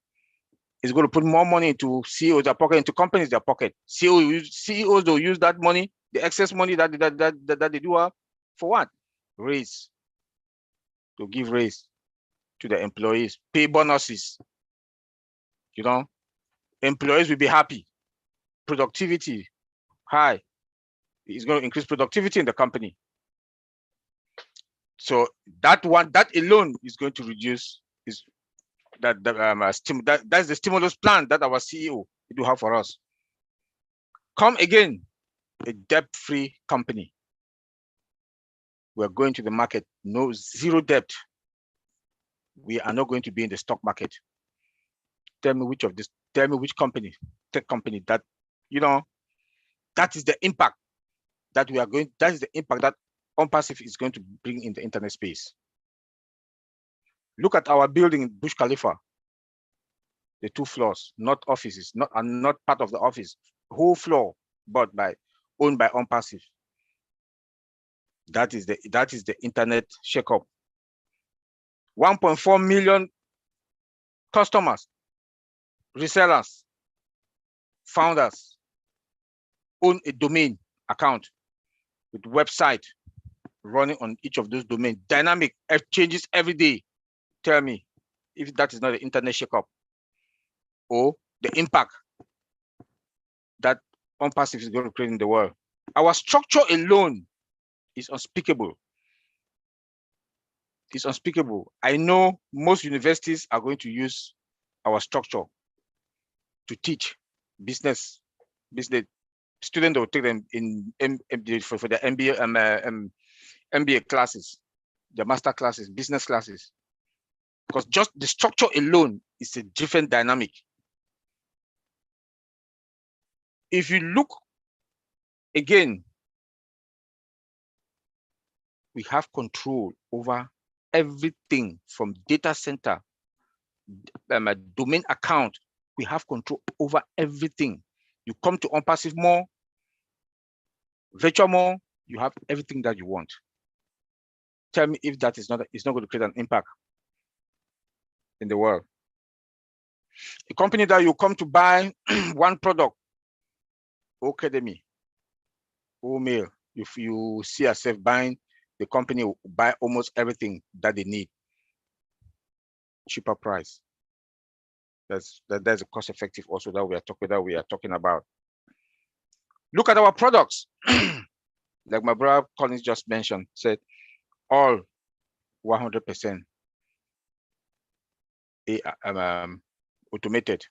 It's going to put more money into CEOs' their pocket, into companies' their pocket. CEOs will use that money, the excess money that they do have, for what? Raise. To give raise to the employees, pay bonuses. You know, employees will be happy. Productivity high. It's going to increase productivity in the company. So that alone is going to reduce that's the stimulus plan that our CEO do have for us. Come again, a debt-free company. We're going to the market, zero debt. We are not going to be in the stock market. Tell me which company, tech company that, that is the impact that ONPASSIVE is going to bring in the internet space. Look at our building in Burj Khalifa, the 2 floors, not offices, not part of the office, whole floor, but owned by ONPASSIVE. That is the internet shakeup. 1.4 million customers, resellers, founders own a domain account with website running on each of those domains. Dynamic, changes every day. Tell me if that is not the internet shakeup or the impact that ONPASSIVE is going to create in the world. Our structure alone is unspeakable. It's unspeakable. I know most universities are going to use our structure to teach business. Students will take them for their MBA classes, their master classes, business classes, because just the structure alone is a different dynamic. If you look again, we have control over everything from data center, domain account. We have control over everything. You come to ONPASSIVE Mall, virtual mall, you have everything that you want. Tell me if that is not going to create an impact in the world. A company that you come to buy one product, Academy, or mail, if you see yourself buying, the company will buy almost everything that they need, cheaper price. That's a cost effective also that we are talking about. Look at our products. Like my brother Collins just mentioned, said all 100% automated,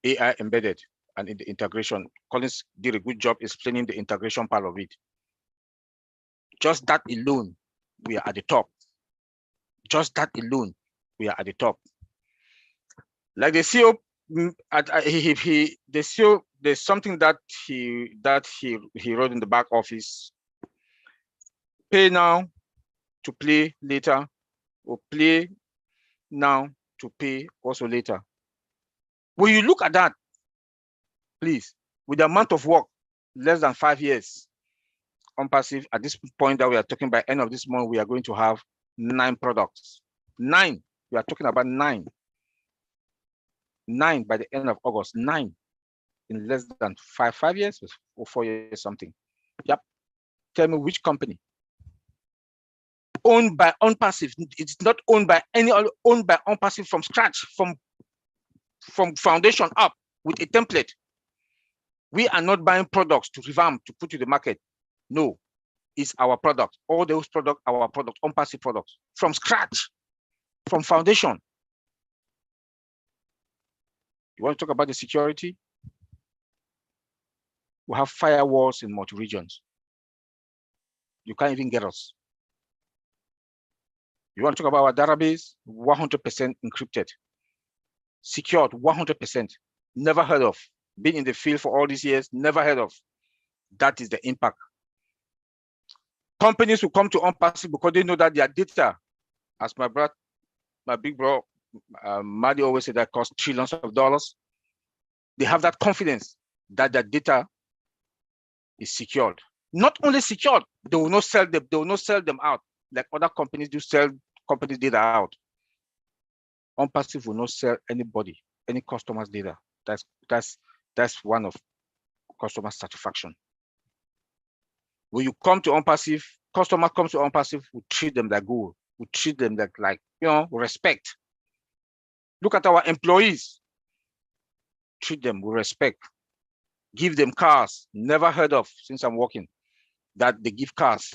AI embedded, and in the integration. Collins did a good job explaining the integration part of it. Just that alone, we are at the top. Just that alone, we are at the top. Like the CEO, the CEO, there's something that he wrote in the back office. Pay now to play later, or play now to pay also later. When you look at that, please, with the amount of work, less than 5 years, ONPASSIVE, at this point that we are talking, by end of this month, we are going to have 9 products. 9. We are talking about 9. 9 by the end of August. 9 in less than 5 years or 4 years something. Yep. Tell me which company owned by ONPASSIVE. It's not owned by any other, owned by ONPASSIVE from scratch, from foundation up with a template. We are not buying products to revamp, to put to the market. No, it's our product. All those products, our product, ONPASSIVE products, from scratch, from foundation. You want to talk about the security? We have firewalls in multi regions. You can't even get us. You want to talk about our database? 100% encrypted, secured, 100%. Never heard of. Been in the field for all these years, never heard of. That is the impact. Companies will come to ONPASSIVE because they know that their data, as my big bro, Madi always said, that costs trillions of dollars. They have that confidence that their data is secured. Not only secured, they will not sell them. They will not sell them out like other companies do sell companies' data out. ONPASSIVE will not sell anybody, any customer's data. That's one of customer satisfaction. When you come to ONPASSIVE, customer comes to ONPASSIVE, we treat them like gold. We treat them like respect. Look at our employees. Treat them with respect. Give them cars. Never heard of since I'm working that they give cars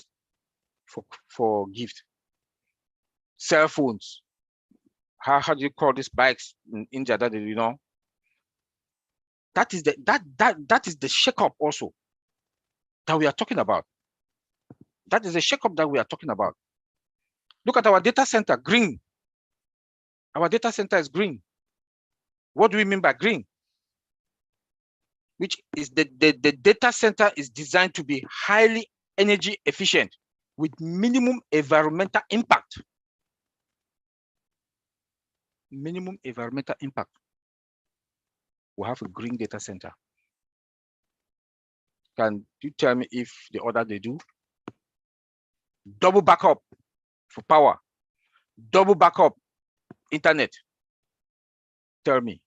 for gift. cell phones. How do you call these bikes in India that you know? That is the that is the shakeup also that we are talking about. That is the shakeup that we are talking about. Look at our data center, green. Our data center is green. What do we mean by green? Which is the data center is designed to be highly energy efficient with minimum environmental impact. Minimum environmental impact. We have a green data center. Can you tell me if the other they do? Double backup for power, double backup internet. Tell me.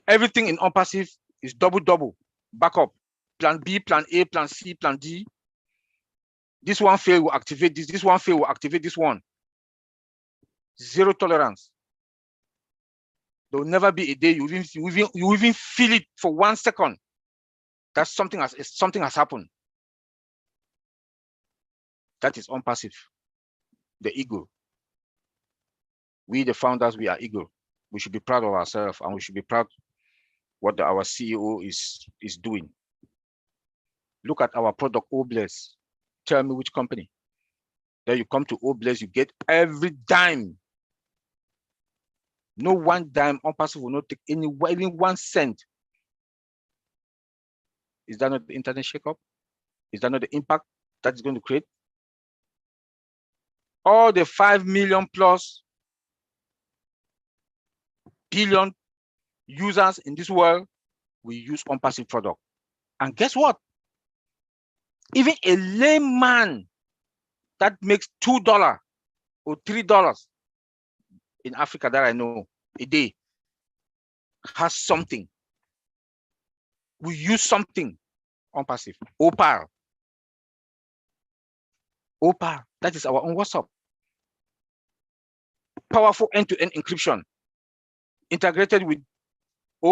Everything in ONPASSIVE is double backup. Plan B, plan A, plan C, plan D. This one fail will activate this. This one fail will activate this one. Zero tolerance. There will never be a day you even feel it for 1 second that something has happened. That is ONPASSIVE, the eagle. We, the founders, we are eagle. We should be proud of ourselves, and we should be proud what our CEO is doing. Look at our product, OWinners. Tell me which company. Then you come to OWinners, you get every dime. No one dime. ONPASSIVE will not take even 1 cent. Is that not the internet shakeup? Is that not the impact that is going to create? All the 5 million plus billion users in this world will use ONPASSIVE product. And guess what? Even a layman that makes $2 or $3 in Africa that I know a day has something. We use something ONPASSIVE. Opal. Opal. That is our own WhatsApp. Powerful end-to-end encryption. Integrated with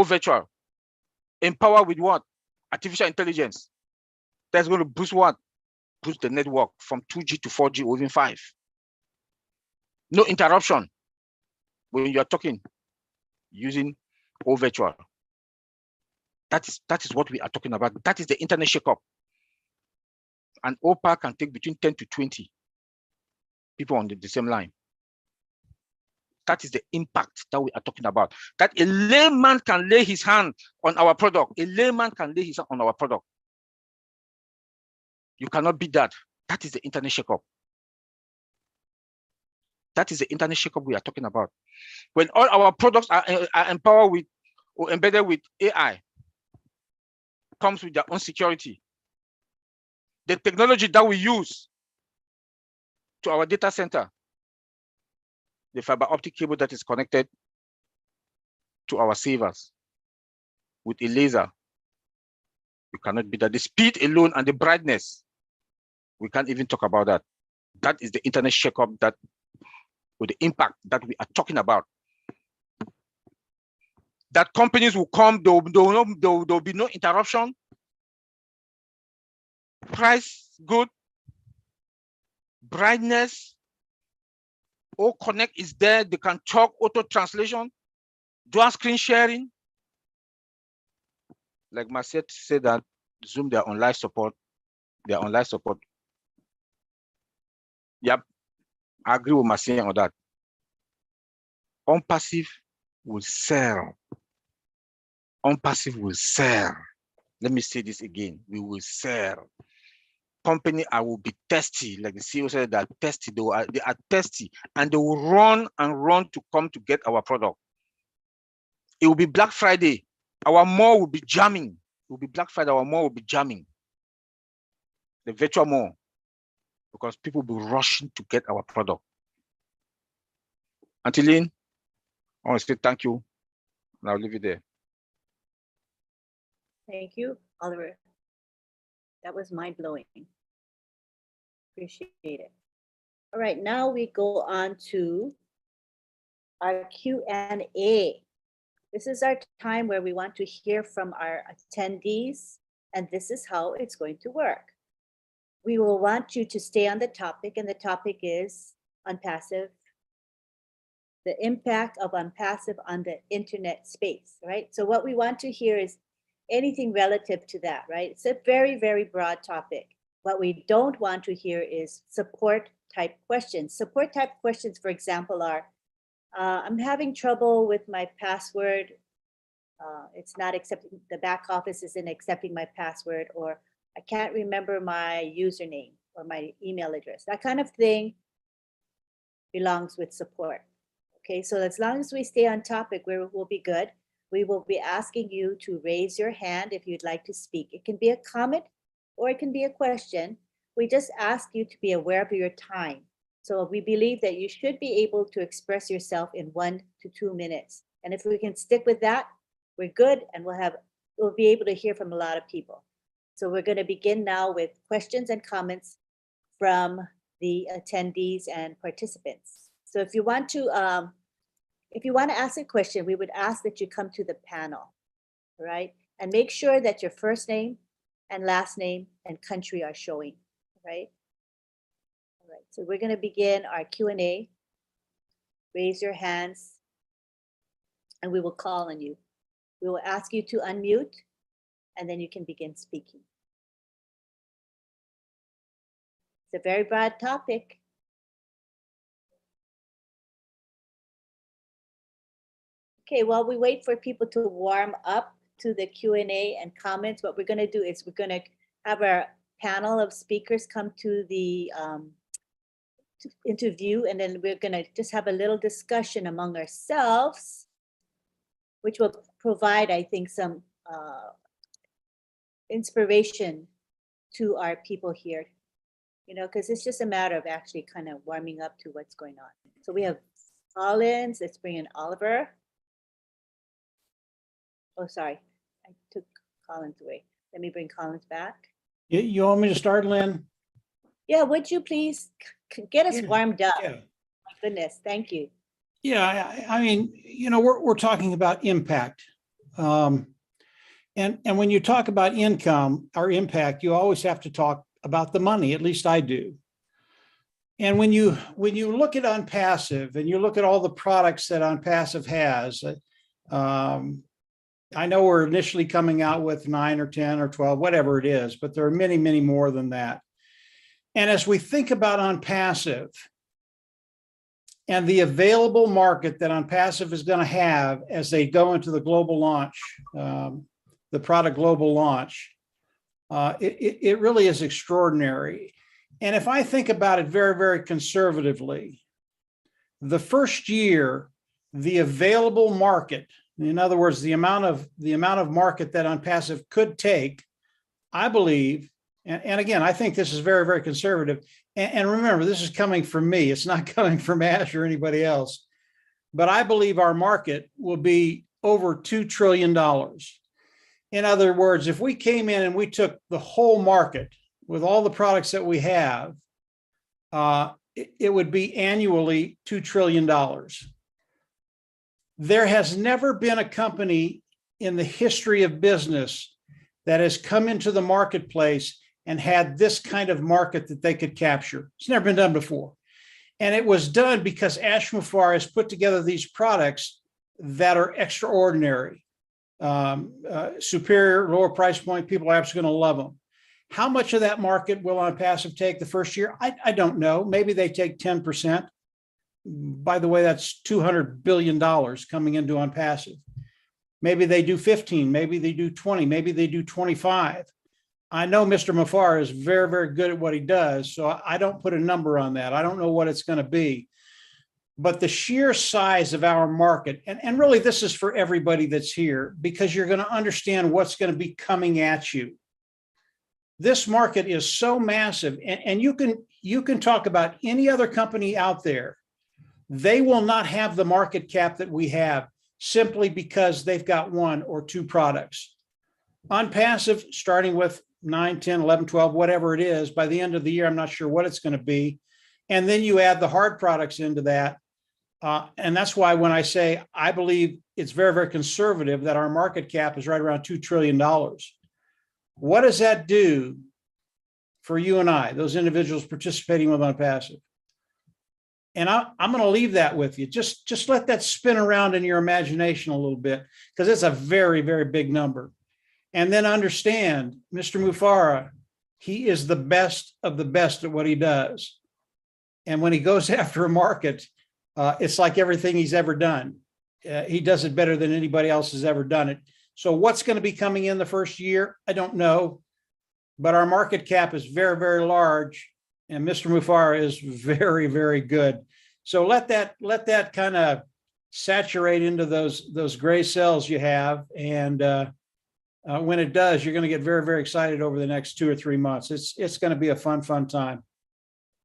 virtual. Empowered with what? Artificial intelligence. That's going to boost what? Boost the network from 2G to 4G or even 5. No interruption when you are talking using virtual. That is what we are talking about. That is the internet shakeup. And OPA can take between 10 to 20 people on the same line. That is the impact that we are talking about. That a layman can lay his hand on our product. A layman can lay his hand on our product. You cannot beat that. That is the internet shakeup. That is the internet shakeup we are talking about. When all our products are empowered with or embedded with AI, comes with their own security. The technology that we use to our data center, the fiber optic cable that is connected to our servers with a laser, we cannot beat that. The speed alone and the brightness, we can't even talk about that. That is the internet shakeup that, with the impact that we are talking about. That companies will come, there will be no interruption. Price good, brightness, all connect is there. They can talk, auto translation, dual screen sharing. Like Marcel said that Zoom, they're on live support. They're on live support. Yep, I agree with Marcel on that. ONPASSIVE will sell. ONPASSIVE will sell. Let me say this again. We will sell. Company, I will be thirsty, like the CEO said, that thirsty. They are thirsty, and they will run and run to come to get our product. It will be Black Friday. Our mall will be jamming. It will be Black Friday. Our mall will be jamming. The virtual mall, because people will be rushing to get our product. Antiline, I want to say thank you, and I'll leave it there. Thank you, Oliver. That was mind-blowing. Appreciate it. All right, now we go on to our Q&A. This is our time where we want to hear from our attendees, and this is how it's going to work. We will want you to stay on the topic, and the topic is ONPASSIVE, the impact of ONPASSIVE on the internet space, right? So what we want to hear is anything relative to that, right? It's a very, very broad topic. What we don't want to hear is support type questions. Support type questions, for example, are, I'm having trouble with my password. It's not accepting, the back office isn't accepting my password, or I can't remember my username or my email address. That kind of thing belongs with support. Okay, so as long as we stay on topic, we'll be good. We will be asking you to raise your hand if you'd like to speak. It can be a comment or it can be a question. We just ask you to be aware of your time. So we believe that you should be able to express yourself in 1 to 2 minutes. And if we can stick with that, we're good, and we'll be able to hear from a lot of people. So we're going to begin now with questions and comments from the attendees and participants. So if you want to ask a question, we would ask that you come to the panel, right? And make sure that your first name and last name and country are showing, right? All right, so we're going to begin our Q&A. Raise your hands and we will call on you. We will ask you to unmute and then you can begin speaking. It's a very broad topic. Okay, while we wait for people to warm up to the Q&A and comments, what we're going to do is we're going to have our panel of speakers come to the interview, and then we're going to just have a little discussion among ourselves, which will provide, I think, some inspiration to our people here, you know, because it's just a matter of actually kind of warming up to what's going on. So we have Collins. Let's bring in Oliver. Oh, sorry, I took Collins away. Let me bring Collins back. You want me to start, Lynn? Yeah, would you please get us Yeah, warmed up? Yeah. My goodness, thank you. Yeah, I mean, you know, we're talking about impact. And when you talk about income or impact, you always have to talk about the money, at least I do. And when you look at ONPASSIVE and you look at all the products that ONPASSIVE has, I know we're initially coming out with 9 or 10 or 12, whatever it is, but there are many, many more than that. And as we think about ONPASSIVE and the available market that ONPASSIVE is going to have as they go into the global launch, the product global launch, it really is extraordinary. And if I think about it very, very conservatively, the first year, the available market, in other words, the amount of market that ONPASSIVE could take, I believe, and again, I think this is very, very conservative. And remember, this is coming from me. It's not coming from Ash or anybody else. But I believe our market will be over $2 trillion. In other words, if we came in and we took the whole market with all the products that we have, it would be annually $2 trillion. There has never been a company in the history of business that has come into the marketplace and had this kind of market that they could capture. It's never been done before. And it was done because Ash Mufareh has put together these products that are extraordinary, superior, lower price point. People are absolutely going to love them. How much of that market will ONPASSIVE take the first year? I don't know. Maybe they take 10%. By the way, that's $200 billion coming into ONPASSIVE. Maybe they do 15, maybe they do 20, maybe they do 25. I know Mr. Mufareh is very, very good at what he does, so I don't put a number on that. I don't know what it's going to be. But the sheer size of our market, and really this is for everybody that's here, because you're going to understand what's going to be coming at you. This market is so massive, and you can talk about any other company out there. They will not have the market cap that we have simply because they've got 1 or 2 products. ONPASSIVE, starting with 9, 10, 11, 12, whatever it is, by the end of the year, I'm not sure what it's going to be. And then you add the hard products into that. And that's why when I say I believe it's very, very conservative that our market cap is right around $2 trillion. What does that do for you and I, those individuals participating with ONPASSIVE? And I'm going to leave that with you. Just let that spin around in your imagination a little bit, because it's a very, very big number. And then understand, Mr. Mufara, he is the best of the best at what he does. And when he goes after a market, it's like everything he's ever done. He does it better than anybody else has ever done it. So what's going to be coming in the first year? I don't know. But our market cap is very, very large. And Mr. Mufara is very, very good. So let that kind of saturate into those gray cells you have. And when it does, you're going to get very, very excited over the next 2 or 3 months. It's going to be a fun time.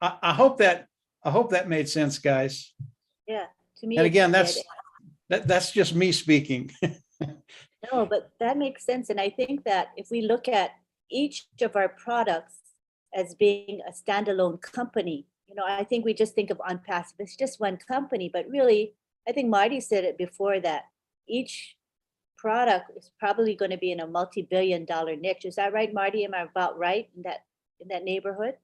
I hope that made sense, guys. Yeah, to me. And again, it did. that's just me speaking. No, but that makes sense. And I think that if we look at each of our products as being a standalone company, I think we just think of ONPASSIVE, it's just one company, but really, I think Marty said it before that each product is probably going to be in a multi-billion-dollar niche. Is that right, Marty? Am I about right in that neighborhood?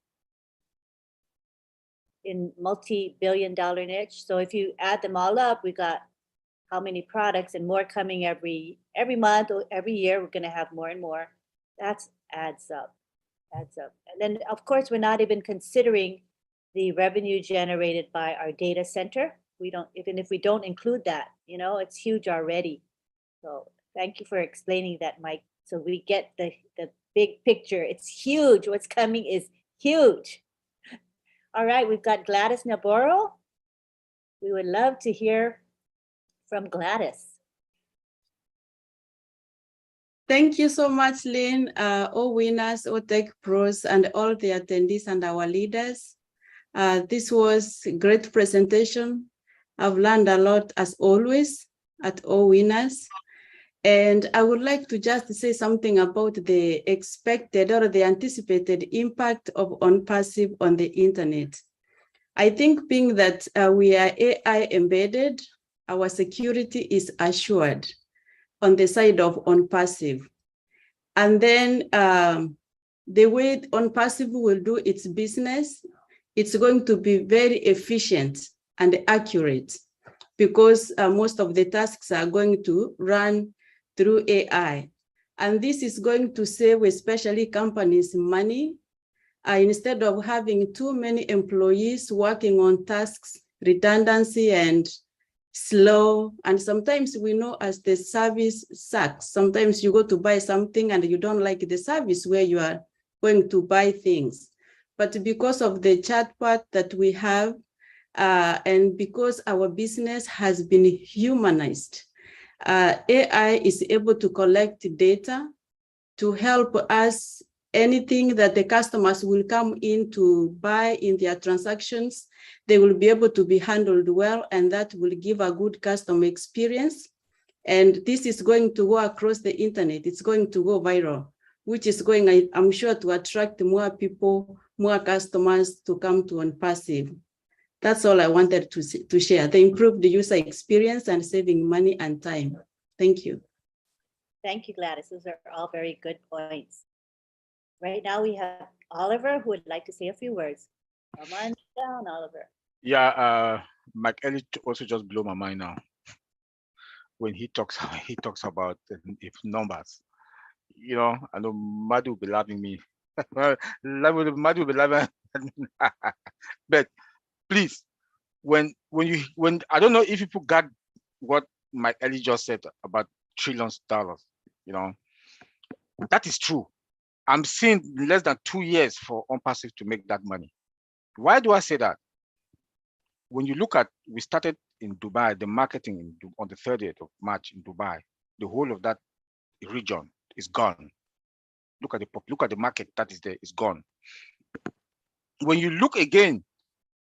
In multi-billion-dollar niche. So if you add them all up, we got how many products, and more coming every month or every year. We're going to have more and more. That adds up. And then, of course, we're not even considering the revenue generated by our data center. We don't, even if we don't include that, it's huge already. So thank you for explaining that, Mike. So we get the big picture. It's huge. What's coming is huge. All right, we've got Gladys Navarro. We would love to hear from Gladys. Thank you so much, Lynn, OWinners, Tech Pros, and all the attendees and our leaders. This was a great presentation. I've learned a lot as always at OWinners. And I would like to just say something about the expected or the anticipated impact of ONPASSIVE on the internet. I think being that we are AI embedded, our security is assured on the side of ONPASSIVE. And then the way ONPASSIVE will do its business, it's going to be very efficient and accurate, because most of the tasks are going to run through AI. And this is going to save especially companies money. Instead of having too many employees working on tasks, redundancy and slow. And sometimes we know as the service sucks. Sometimes you go to buy something and you don't like the service where you are going to buy things. But because of the chatbot that we have, and because our business has been humanized, AI is able to collect data to help us. Anything that the customers will come in to buy in their transactions, they will be able to be handled well, and that will give a good customer experience. And this is going to go across the internet. It's going to go viral, which is going, I'm sure, to attract more people, more customers to come to ONPASSIVE. That's all I wanted to share. The improved user experience and saving money and time. Thank you. Thank you, Gladys. Those are all very good points. Right now we have Oliver who would like to say a few words. Come on down, Oliver. Yeah, Mike Elliott also just blew my mind now when he talks about if numbers. I know Madu will be laughing me. Madu will be laughing. But please, when I don't know if people got what Mike Elliott just said about trillions of dollars. That is true. I'm seeing less than 2 years for ONPASSIVE to make that money. Why do I say that? When you look at, we started in Dubai, the marketing on the 30th of March in Dubai, the whole of that region is gone. Look at the market that is there, is gone. When you look again,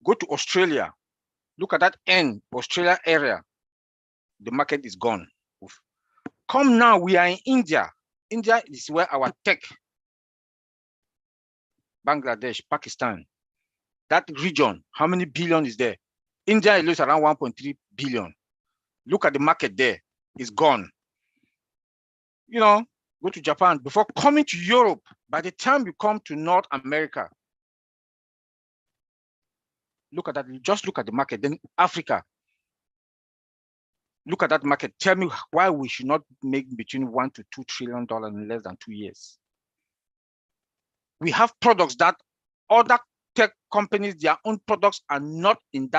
go to Australia, look at that end, Australia area, the market is gone. Come now, we are in India. India is where our tech, Bangladesh, Pakistan, that region, how many billion is there? India is around 1.3 billion. Look at the market there, it's gone. Go to Japan. Before coming to Europe, by the time you come to North America, Look at that. Just look at the market. Then Africa. Look at that market. Tell me why we should not make between $1 to $2 trillion in less than 2 years. We have products that other tech companies, their own products are not in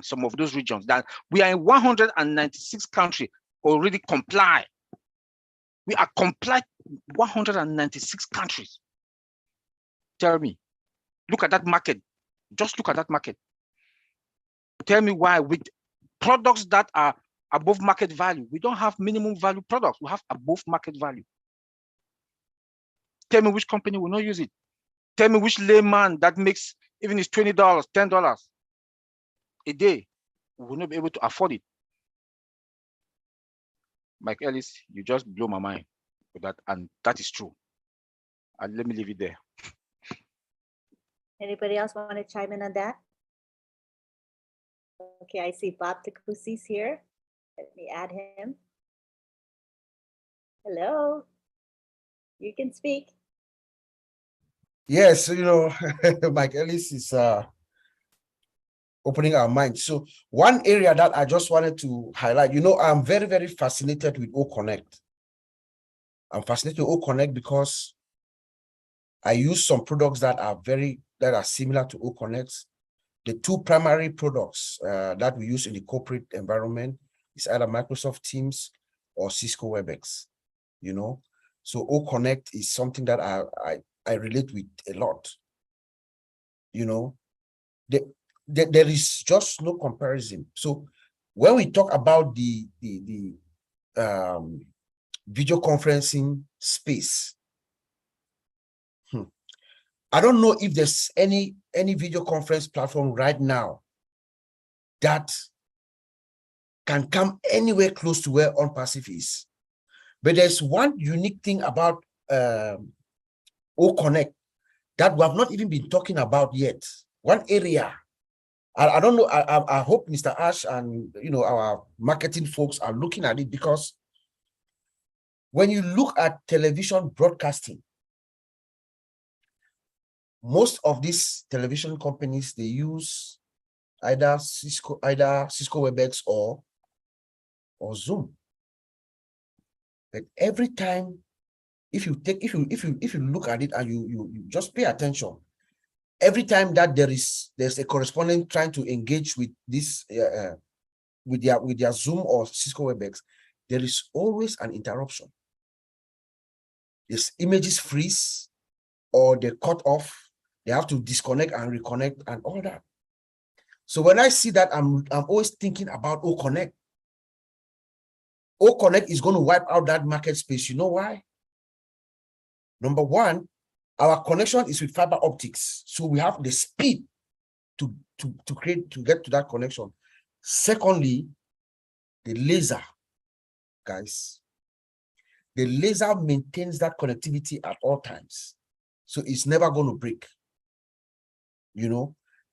some of those regions. That we are in 196 countries already comply. We are compliant 196 countries. Tell me, look at that market. Just look at that market. Tell me why with products that are above market value, we don't have minimum value products. We have above market value. Tell me which company will not use it. Tell me which layman that makes even it's $20, $10 a day will not be able to afford it. Mike Ellis, you just blow my mind with that, and that is true. And let me leave it there. Anybody else want to chime in on that? Okay, I see Bob Takusi's here. Let me add him. Hello. You can speak. Yes, Mike Ellis is opening our minds. So one area that I just wanted to highlight, I'm very, very fascinated with OConnect. I'm fascinated with OConnect because I use some products that are similar to OConnect. The two primary products that we use in the corporate environment is either Microsoft Teams or Cisco WebEx, So OConnect is something that I relate with a lot. There is just no comparison. So when we talk about the video conferencing space, I don't know if there's any video conference platform right now that can come anywhere close to where ONPASSIVE is. But there's one unique thing about OConnect that we have not even been talking about yet. One area, I don't know, I hope Mr. Ash and our marketing folks are looking at it, because when you look at television broadcasting, most of these television companies, they use either Cisco WebEx or Zoom. But every time, if you look at it and you just pay attention, every time that there's a correspondent trying to engage with this with their Zoom or Cisco WebEx, there is always an interruption. There's images freeze, or they cut off. They have to disconnect and reconnect and all that. So when I see that, I'm always thinking about OConnect. OConnect is going to wipe out that market space. You know why? Number one, our connection is with fiber optics, so we have the speed to get to that connection. Secondly, the laser, guys. The laser maintains that connectivity at all times, so it's never going to break.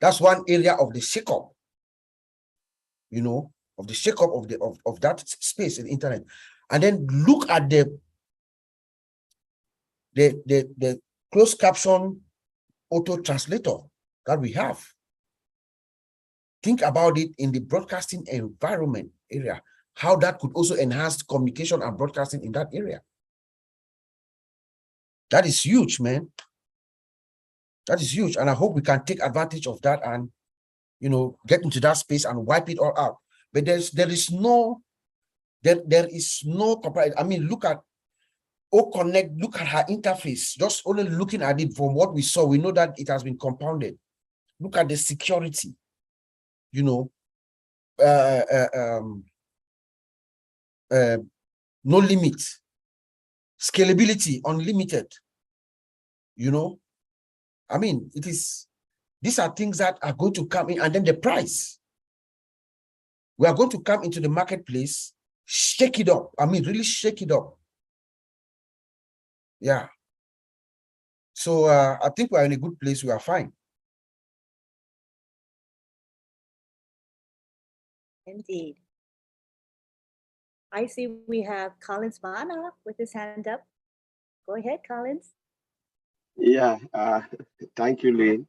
That's one area of the shakeup. Of the shakeup of that space in the internet. And then look at the closed caption auto translator that we have. Think about it in the broadcasting environment area, how that could also enhance communication and broadcasting in that area. That is huge, man. That is huge. And I hope we can take advantage of that and, get into that space and wipe it all out. But there is no comparison. I mean, look at OConnect, look at her interface. Just only looking at it from what we saw, we know that it has been compounded. Look at the security, no limit, scalability, unlimited, I mean, these are things that are going to come in, and then the price. We are going to come into the marketplace, shake it up. I mean, really shake it up. Yeah. So I think we're in a good place. We are fine. Indeed. I see we have Collins Mana with his hand up. Go ahead, Collins. Yeah, thank you, Lynn.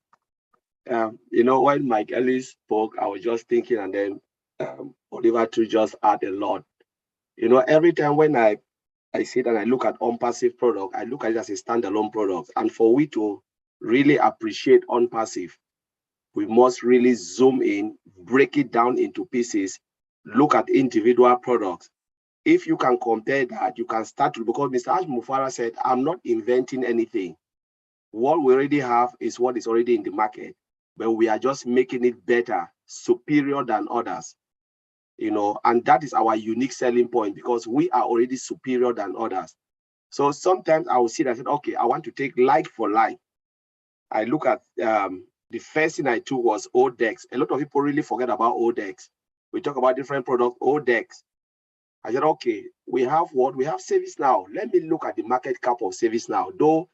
when Mike Ellis spoke, I was just thinking, and then Oliver to just add a lot. Every time when I sit and I look at ONPASSIVE product, I look at it as a standalone product. And for we to really appreciate ONPASSIVE, we must really zoom in, break it down into pieces, look at individual products. If you can compare that, you can start to, because Mr. Ash Mufara said, I'm not inventing anything. What we already have is what is already in the market, but we are just making it better, superior than others. And that is our unique selling point, because we are already superior than others. So sometimes I will see that I said, okay, I want to take like for like. I look at the first thing I took was ODEX. A lot of people really forget about ODEX. We talk about different products, ODEX. I said, okay, we have what? We have ServiceNow. Let me look at the market cap of ServiceNow. Though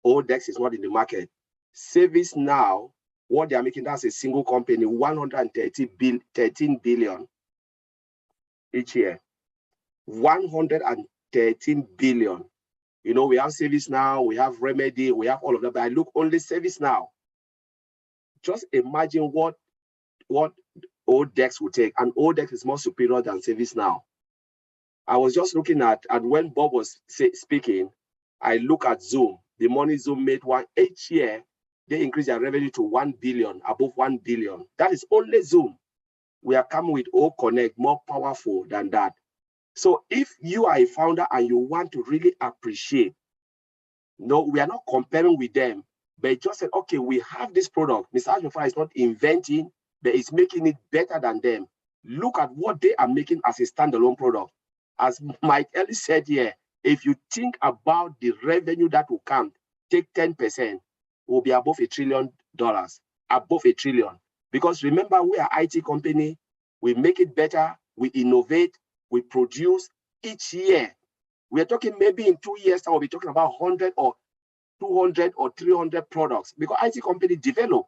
ODEX is not in the market. ServiceNow, what they are making, that's a single company, 13 billion each year. 113 billion. We have ServiceNow, we have Remedy, we have all of that, but I look only ServiceNow. Just imagine what ODEX would take, and ODEX is more superior than ServiceNow. I was just looking at when Bob was speaking, I look at Zoom. The money Zoom made each year, they increase their revenue to 1 billion, above 1 billion. That is only Zoom. We are coming with OConnect, more powerful than that. So if you are a founder and you want to really appreciate, we are not comparing with them, but just said, okay, we have this product. Mr. Ajmofa is not inventing, but is making it better than them. Look at what they are making as a standalone product. As Mike Ellis said here, if you think about the revenue that will come, take 10%, will be above $1 trillion, above $1 trillion. Because remember, we are IT company, we make it better, we innovate, we produce each year. We are talking maybe in 2 years, we'll be talking about 100 or 200 or 300 products, because IT company develop.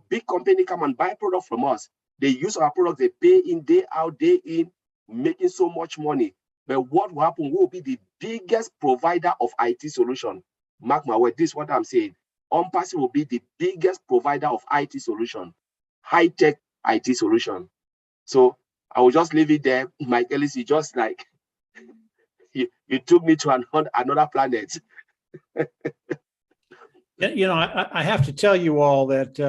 Big company come and buy product from us. They use our product, they pay in, day out, day in, making so much money. But what will happen? We will be the biggest provider of IT solution. Mark my word, this is what I'm saying. ONPASSIVE will be the biggest provider of IT solution, high-tech IT solution. So I will just leave it there. Mike Ellis, you just like, you took me to another planet. I have to tell you all that,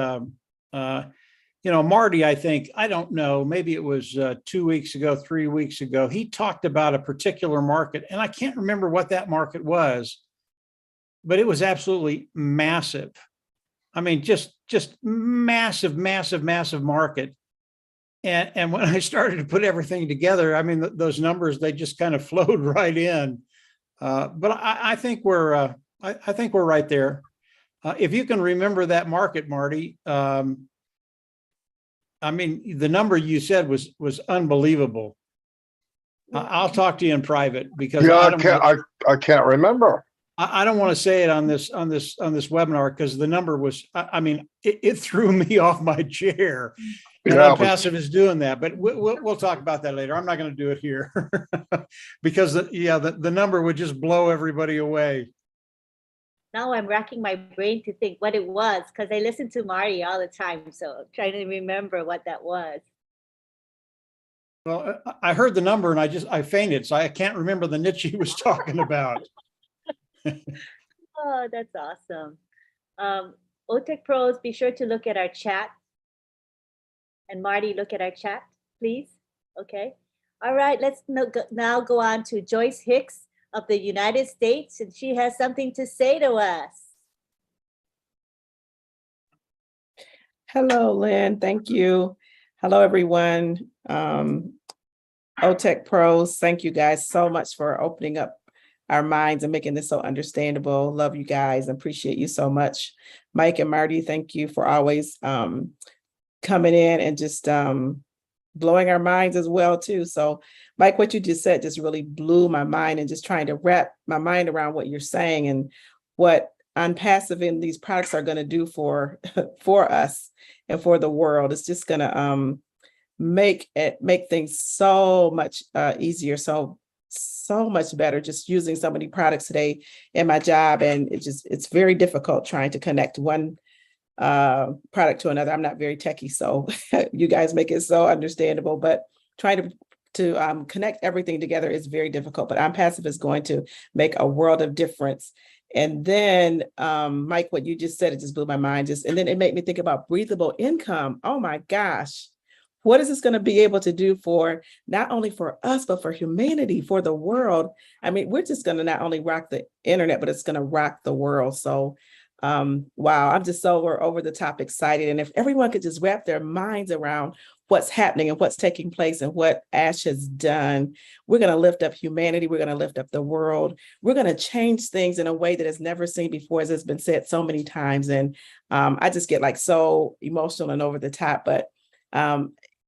Marty, I don't know, maybe it was 2 weeks ago, 3 weeks ago, he talked about a particular market, and I can't remember what that market was, but it was absolutely massive. I mean, just massive, massive, massive market. And when I started to put everything together, I mean, those numbers, they just kind of flowed right in. But I think we're right there. If you can remember that market, Marty, I mean, the number you said was unbelievable. I'll talk to you in private, because I can't remember. I don't want to say it on this webinar, because the number was, I mean, it threw me off my chair. And ONPASSIVE is doing that, but we'll talk about that later. I'm not going to do it here because the number would just blow everybody away. Now I'm racking my brain to think what it was, because I listen to Marty all the time. So I'm trying to remember what that was. Well, I heard the number and I fainted. So I can't remember the niche he was talking about. Oh, that's awesome. OTech Pros, be sure to look at our chat. And Marty, look at our chat, please. Okay. All right, let's now go on to Joyce Hicks of the United States, and she has something to say to us. Hello, Lynn. Thank you. Hello, everyone. OTech Pros, thank you guys so much for opening up our minds and making this so understandable. Love you guys. Appreciate you so much. Mike and Marty, thank you for always coming in and just blowing our minds as well too. So Mike, what you just said just really blew my mind, and just trying to wrap my mind around what you're saying and what ONPASSIVE and these products are going to do for us and for the world. It's just going to make things so much easier, so much better, just using so many products today in my job. And it's very difficult trying to connect one product to another. I'm not very techie, so you guys make it so understandable, but trying to connect everything together is very difficult, but ONPASSIVE is going to make a world of difference. And then, Mike, what you just said, it just blew my mind. And then it made me think about breathable income. Oh my gosh. What is this going to be able to do for not only for us, but for humanity, for the world? I mean, we're just going to not only rock the internet, but it's going to rock the world. So, wow, I'm just so over the top excited. And if everyone could just wrap their minds around what's happening and what's taking place and what Ash has done, we're going to lift up humanity. We're going to lift up the world. We're going to change things in a way that is never seen before, as it's been said so many times. And I just get like so emotional and over the top. But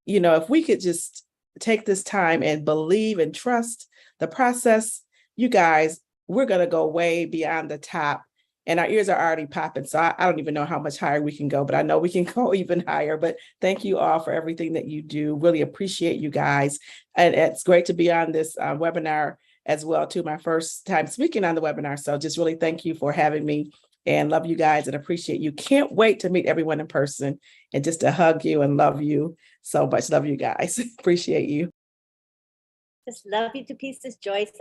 you know, if we could just take this time and believe and trust the process, you guys, we're going to go way beyond the top. And our ears are already popping. So I don't even know how much higher we can go, but I know we can go even higher. But thank you all for everything that you do. Really appreciate you guys. And it's great to be on this webinar as well, too. My first time speaking on the webinar. So just really thank you for having me, and love you guys and appreciate you. Can't wait to meet everyone in person and just to hug you and love you so much. Love you guys. Appreciate you. Just love you to pieces, Joyce.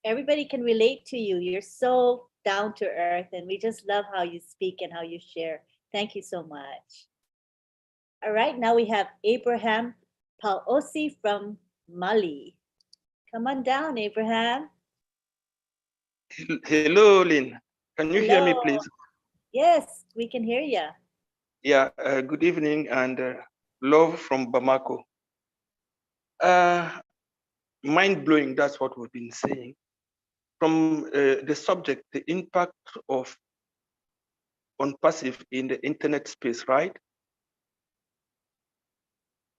Everybody can relate to you. You're so down to earth, and we just love how you speak and how you share. Thank you so much. All right, now we have Abraham Paosi from Mali. Come on down, Abraham. Hello, Lynn. Can you hear me, Hello. please? Yes, we can hear you. Yeah, good evening and love from Bamako. Mind-blowing, that's what we've been saying. From the subject, the impact of ONPASSIVE in the internet space, right?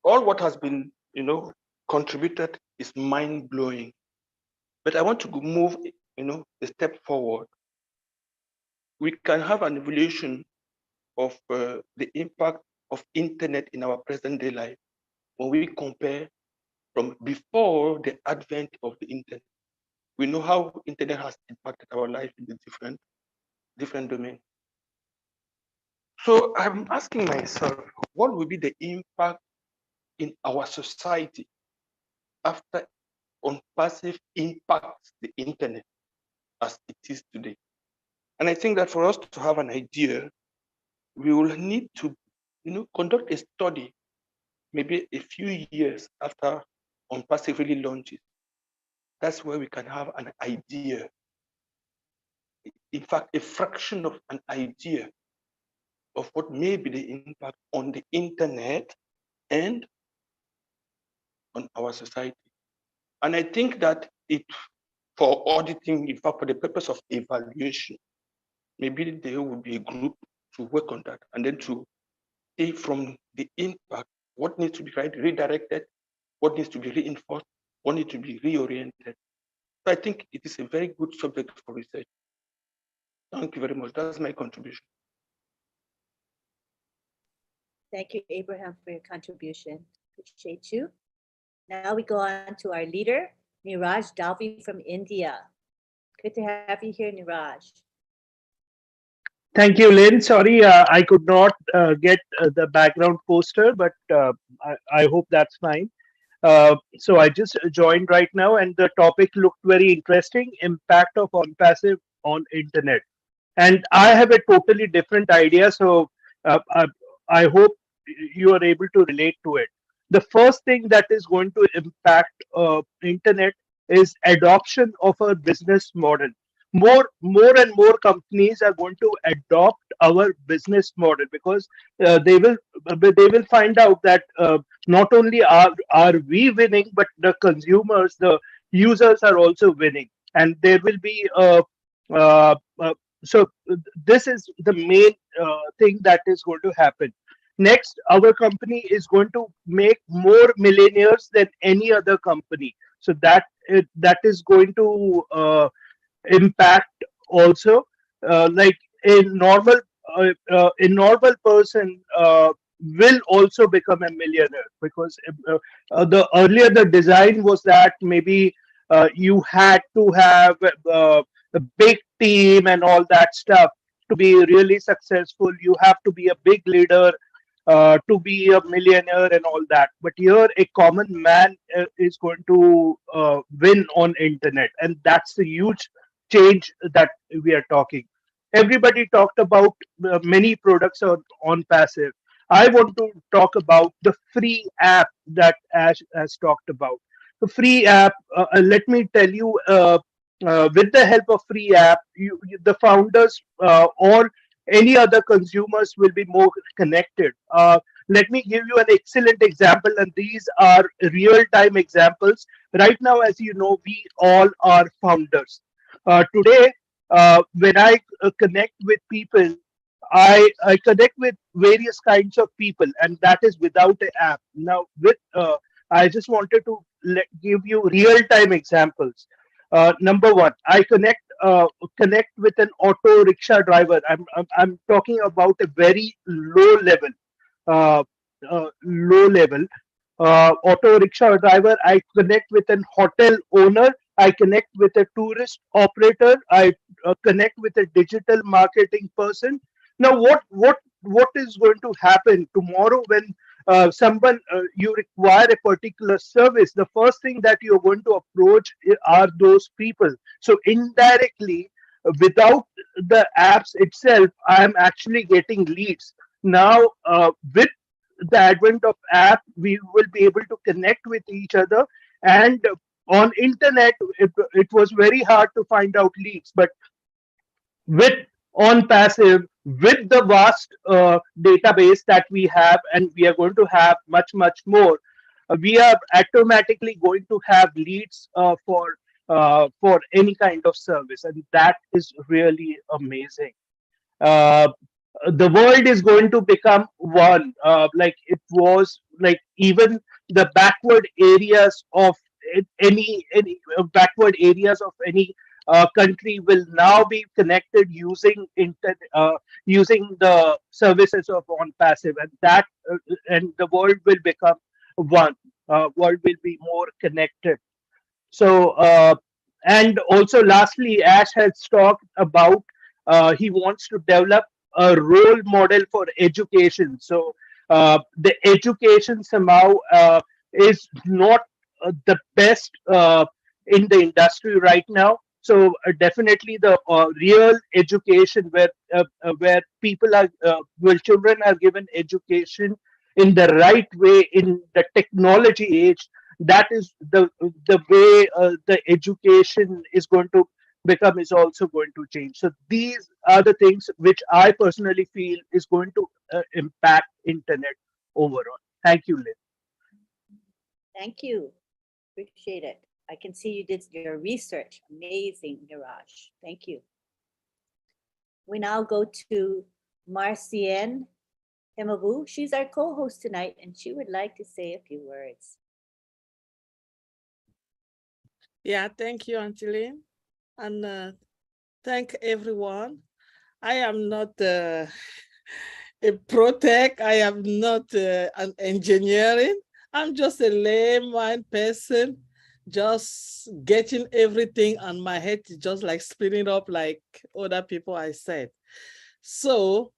All what has been, contributed is mind-blowing. But I want to move, a step forward. We can have an evolution of the impact of internet in our present day life when we compare from before the advent of the internet. We know how internet has impacted our life in the different domains. So I'm asking myself, what will be the impact in our society after ONPASSIVE impacts the internet as it is today? And I think that for us to have an idea, we will need to, conduct a study, maybe a few years after ONPASSIVE really launches. That's where we can have an idea. In fact, a fraction of an idea of what may be the impact on the internet and on our society. And I think that for auditing, in fact, for the purpose of evaluation, maybe there would be a group to work on that and then to see from the impact what needs to be redirected, what needs to be reinforced, what needs to be reoriented. So I think it is a very good subject for research. Thank you very much. That's my contribution. Thank you, Abraham, for your contribution. Appreciate you. Now we go on to our leader, Niraj Dalvi from India. Good to have you here, Niraj. Thank you, Lynn. Sorry, I could not get the background poster, but I hope that's fine. So I just joined right now, and the topic looked very interesting: impact of ONPASSIVE on internet. And I have a totally different idea, so I hope you are able to relate to it. The first thing that is going to impact internet is adoption of a business model. More and more companies are going to adopt our business model because they will find out that not only are we winning, but the consumers, the users are also winning, and there will be uh, so this is the main thing that is going to happen. Next, our company is going to make more millionaires than any other company. So that is going to impact also. Like a normal person will also become a millionaire because the earlier the design was that maybe you had to have a big team and all that stuff. to be really successful, you have to be a big leader, to be a millionaire and all that. But here, a common man is going to win on internet, and that's the huge change that we are talking. Everybody talked about many products on passive. I want to talk about the free app that Ash has talked about. The free app, let me tell you, with the help of free app, the founders or any other consumers will be more connected. Let me give you an excellent example, and these are real-time examples. Right now, as you know, we all are founders. Today, when I connect with people, I connect with various kinds of people, and that is without an app. Now, with I just wanted to give you real-time examples. Number one, I connect with an auto rickshaw driver. I'm talking about a very uh, low level auto rickshaw driver. I connect with an hotel owner. I connect with a tourist operator. I connect with a digital marketing person. Now, what is going to happen tomorrow when someone you require a particular service? The first thing that you're going to approach are those people. So indirectly, without the apps itself, I'm actually getting leads. Now, with the advent of app, we will be able to connect with each other. And on internet, it was very hard to find out leads, but with on passive, with the vast database that we have, and we are going to have much more, we are automatically going to have leads for any kind of service, and that is really amazing. uh, the world is going to become one, like it was, like even the backward areas of any backward areas of any country will now be connected using the services of on passive, and that and the world will become one. World will be more connected. So, and also lastly, Ash has talked about he wants to develop a role model for education. So, the education somehow is not the best in the industry right now. So, definitely the real education where people are, where children are given education in the right way in the technology age, that is the way the education is going to become, is also going to change. So these are the things which I personally feel is going to impact internet overall. Thank you, Lynn. Thank you. Appreciate it. I can see you did your research. Amazing, Niraj. Thank you. We now go to Marcienne Himabu. She's our co-host tonight, and she would like to say a few words. Yeah, thank you, Auntie Lynn. And thank everyone. I am not a pro tech. I am not an engineering. I'm just a layman person, just getting everything on my head, just like spinning up like other people I said. So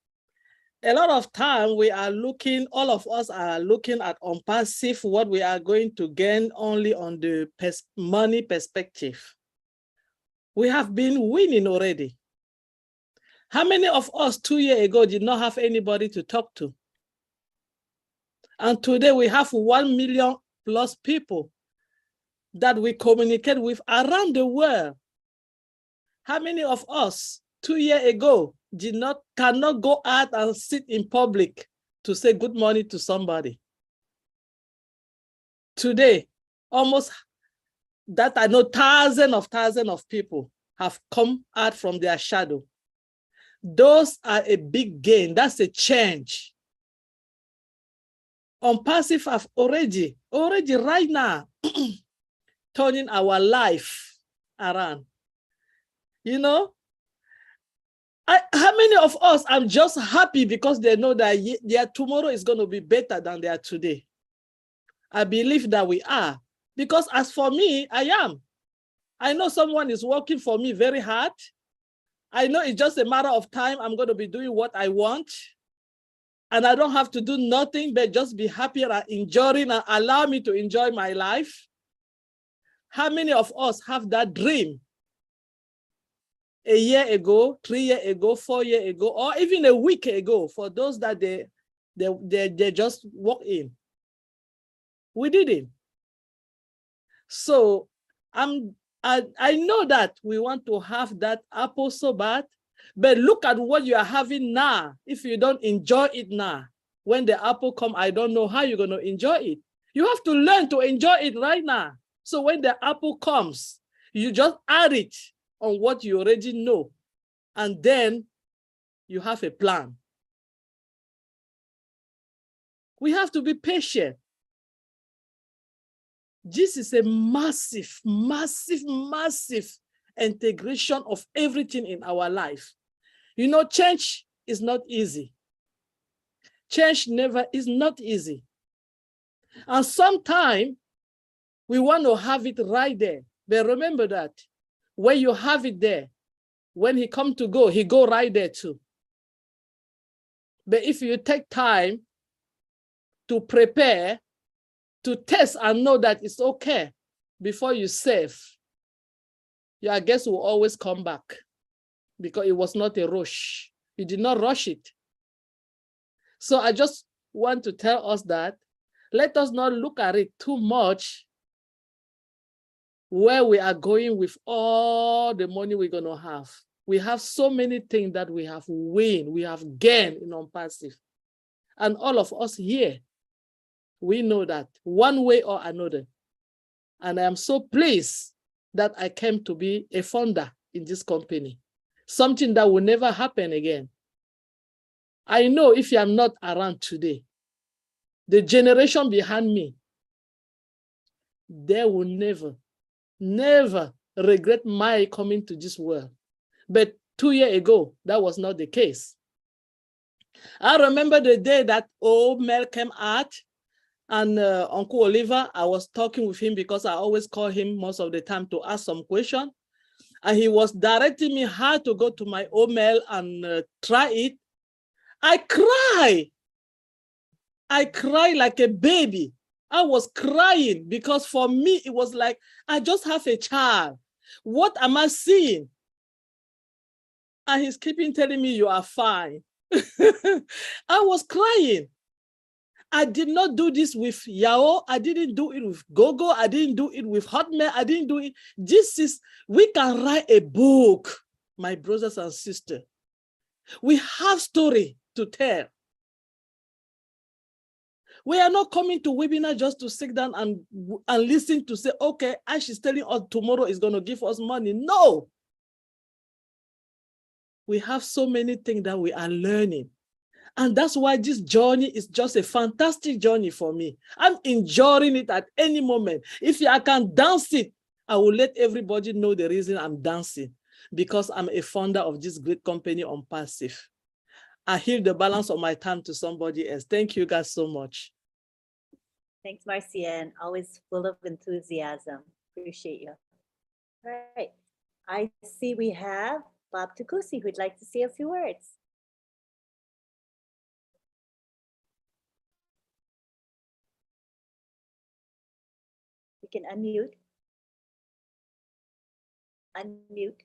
a lot of time we are looking, all of us are looking at ONPASSIVE, what we are going to gain only on the money perspective. We have been winning already. How many of us 2 years ago did not have anybody to talk to? And today we have 1 million plus people that we communicate with around the world. How many of us 2 years ago cannot go out and sit in public to say good morning to somebody? Today, almost that I know thousands of people have come out from their shadow. Those are a big gain. That's a change. ONPASSIVE have already right now turning our life around. You know, how many of us are just happy because they know that their tomorrow is going to be better than their today? I believe that we are, because as for me, I am. I know someone is working for me very hard. I know it's just a matter of time. I'm going to be doing what I want. And I don't have to do nothing but just be happy and enjoying and allow me to enjoy my life. How many of us have that dream? A year ago, 3 years ago, 4 years ago, or even a week ago, for those that they just walk in. We didn't. So I know that we want to have that apple so bad, but look at what you are having now. If you don't enjoy it now, when the apple come, I don't know how you're going to enjoy it. You have to learn to enjoy it right now. So when the apple comes, you just add it on what you already know, and then you have a plan. We have to be patient. This is a massive, massive, massive integration of everything in our life. You know, change is not easy. Change never is not easy. And sometimes we want to have it right there. But remember that when you have it there, when he come to go, he go right there too. But if you take time to prepare, to test and know that it's okay before you save, your guest will always come back because it was not a rush. You did not rush it. So I just want to tell us that let us not look at it too much where we are going with all the money we're going to have. We have so many things that we have win, we have gained in ONPASSIVE. And all of us here, we know that one way or another. And I am so pleased that I came to be a founder in this company, something that will never happen again. I know if I'm not around today, the generation behind me, they will never, never regret my coming to this world. But 2 years ago, that was not the case. I remember the day that old Mel came out, and Uncle Oliver, I was talking with him because I always call him most of the time to ask some question. And he was directing me how to go to my old mail and try it. I cry. I cry like a baby. I was crying because for me, it was like, I just have a child. What am I seeing? And he's keeping telling me, you are fine. I was crying. I did not do this with Yao. I didn't do it with Gogo. I didn't do it with Hotmail. I didn't do it. This is, we can write a book, my brothers and sisters. We have story to tell. We are not coming to webinar just to sit down and listen to say, okay, Ash is telling us tomorrow is going to give us money. No. We have so many things that we are learning. And that's why this journey is just a fantastic journey for me. I'm enjoying it at any moment. If I can dance it, I will let everybody know the reason I'm dancing, because I'm a founder of this great company ONPASSIVE. I heal the balance of my time to somebody else. Thank you guys so much. Thanks, Marcienne. Always full of enthusiasm. Appreciate you. All right. I see we have Bob Tukusi who'd like to say a few words. You can unmute. Unmute.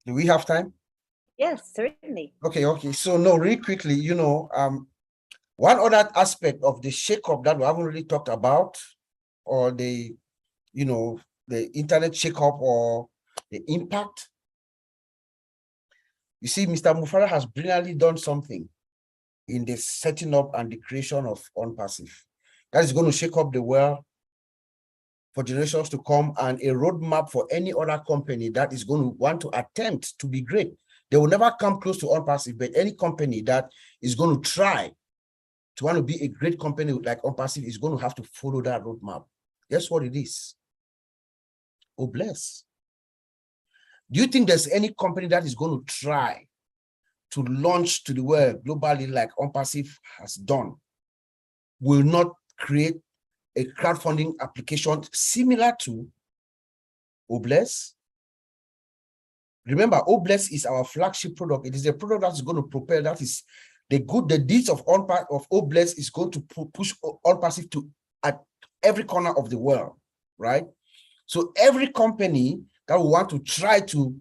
Do we have time? Yes, certainly. Okay. So no, really quickly, one other aspect of the shakeup that we haven't really talked about, or the internet shakeup or the impact. You see, Mr. Mufara has brilliantly done something in the setting up and the creation of ONPASSIVE. That is going to shake up the world for generations to come, and a roadmap for any other company that is going to want to attempt to be great. They will never come close to ONPASSIVE, but any company that is going to try to want to be a great company like ONPASSIVE is going to have to follow that roadmap. Guess what it is? Oh, bless. Do you think there's any company that is going to try to launch to the world globally like ONPASSIVE has done, will not create a crowdfunding application similar to Obless? Remember, OBLES is our flagship product. It is a product that's going to propel. That is the deeds of OBLES is going to push ONPASSIVE to at every corner of the world, right? So every company that will want to try to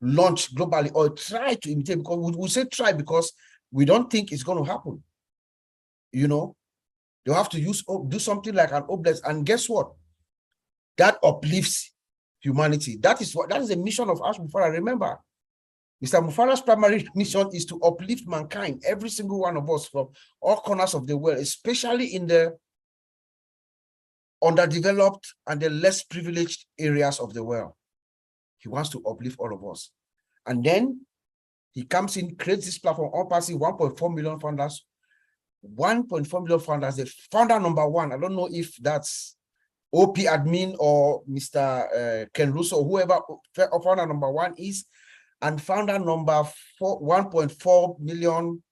launch globally or try to imitate, because we say try because we don't think it's going to happen. You know, they'll have to do something like an OBLES, and guess what? That uplifts humanity. That is the mission of Ash Mufara. Remember, Mr. Mufara's primary mission is to uplift mankind, every single one of us from all corners of the world, especially in the underdeveloped and the less privileged areas of the world. He wants to uplift all of us. And then he comes in, creates this platform, ONPASSIVE, 1.4 million founders, 1.4 million founders. The founder number one, I don't know if that's OP admin or Mr. Ken Russo, whoever founder number one is, and founder number 1.4 million,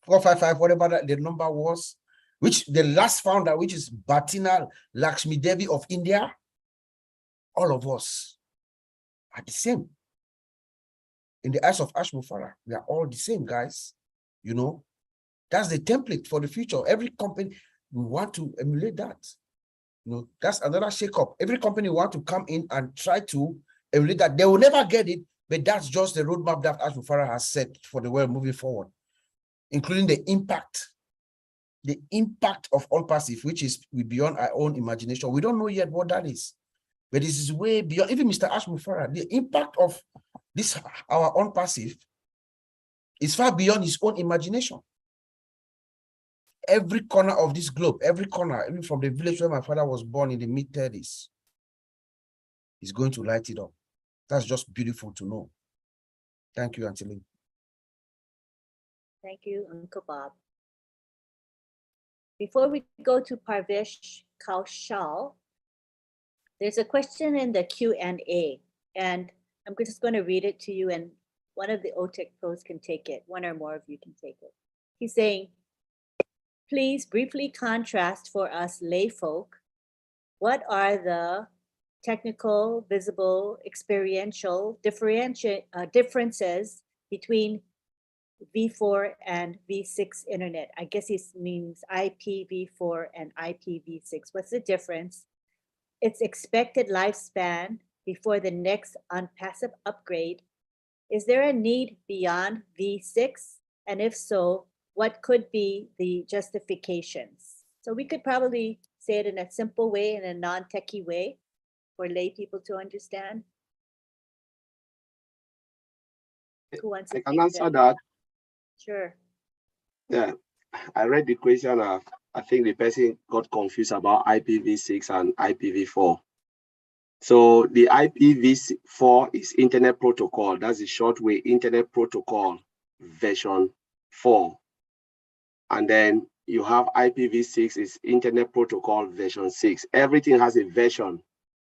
455, whatever the number was, which the last founder, which is Bhatina Lakshmi Devi of India. All of us are the same. In the eyes of Ash Mufara, we are all the same, guys. You know, that's the template for the future. Every company, we want to emulate that. You know, that's another shake-up. Every company want to come in and try to emulate that. They will never get it, but that's just the roadmap that Ash Mufara has set for the world moving forward, including the impact of ONPASSIVE, which is beyond our own imagination. We don't know yet what that is, but this is way beyond, even Mr. Ash Mufara, the impact of this, our ONPASSIVE, is far beyond his own imagination. Every corner of this globe, every corner, even from the village where my father was born in the mid-30s, is going to light it up. That's just beautiful to know. Thank you, Auntie Lee. Thank you, Uncle Bob. Before we go to Parvesh Kaushal, there's a question in the Q&A, and I'm just going to read it to you, and one of the OTEC pros can take it. One or more of you can take it. He's saying, please briefly contrast for us lay folk, what are the technical, visible, experiential differences between V4 and V6 internet? I guess he means IPv4 and IPv6. What's the difference? Its expected lifespan before the next ONPASSIVE upgrade. Is there a need beyond V6? And if so, what could be the justifications? So we could probably say it in a simple way, in a non-techie way, for lay people to understand. Who wants to I can take answer that. Sure. Yeah, I read the question. I think the person got confused about IPv6 and IPv4. So the IPv4 is Internet Protocol. That's the short way, Internet Protocol version 4. And then you have IPv6 is Internet Protocol version 6. Everything has a version.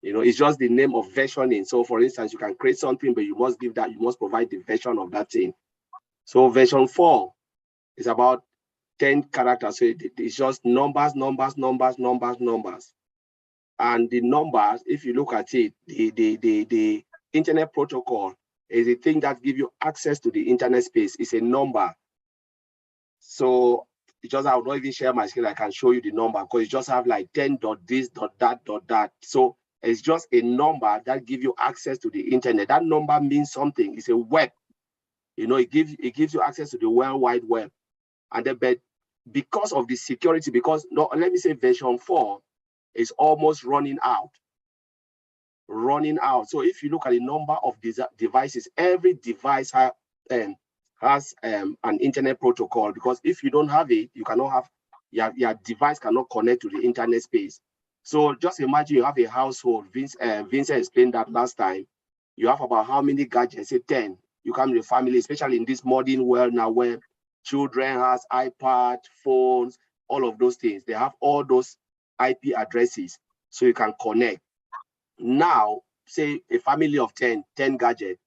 You know, it's just the name of versioning. So for instance, you can create something, but you must provide the version of that thing. So version 4 is about 10 characters. So it's just numbers. And the numbers, if you look at it, the Internet Protocol is a thing that gives you access to the internet space. It's a number. So it's just, I will not even share my screen. I can show you the number because you just have like 10 dot this, dot that, dot that. So it's just a number that gives you access to the internet. That number means something. It's a web. You know, it gives you access to the World Wide Web. And then, but because of the security, let me say version 4 is almost running out. So if you look at the number of devices, every device has an internet protocol, because if you don't have it, you cannot have, your device cannot connect to the internet space. So just imagine you have a household. Vincent explained that last time. You have about how many gadgets? Say 10. You come with a family, especially in this modern world now where children has iPad, phones, all of those things. They have all those IP addresses, so you can connect. Now, say a family of 10 gadgets.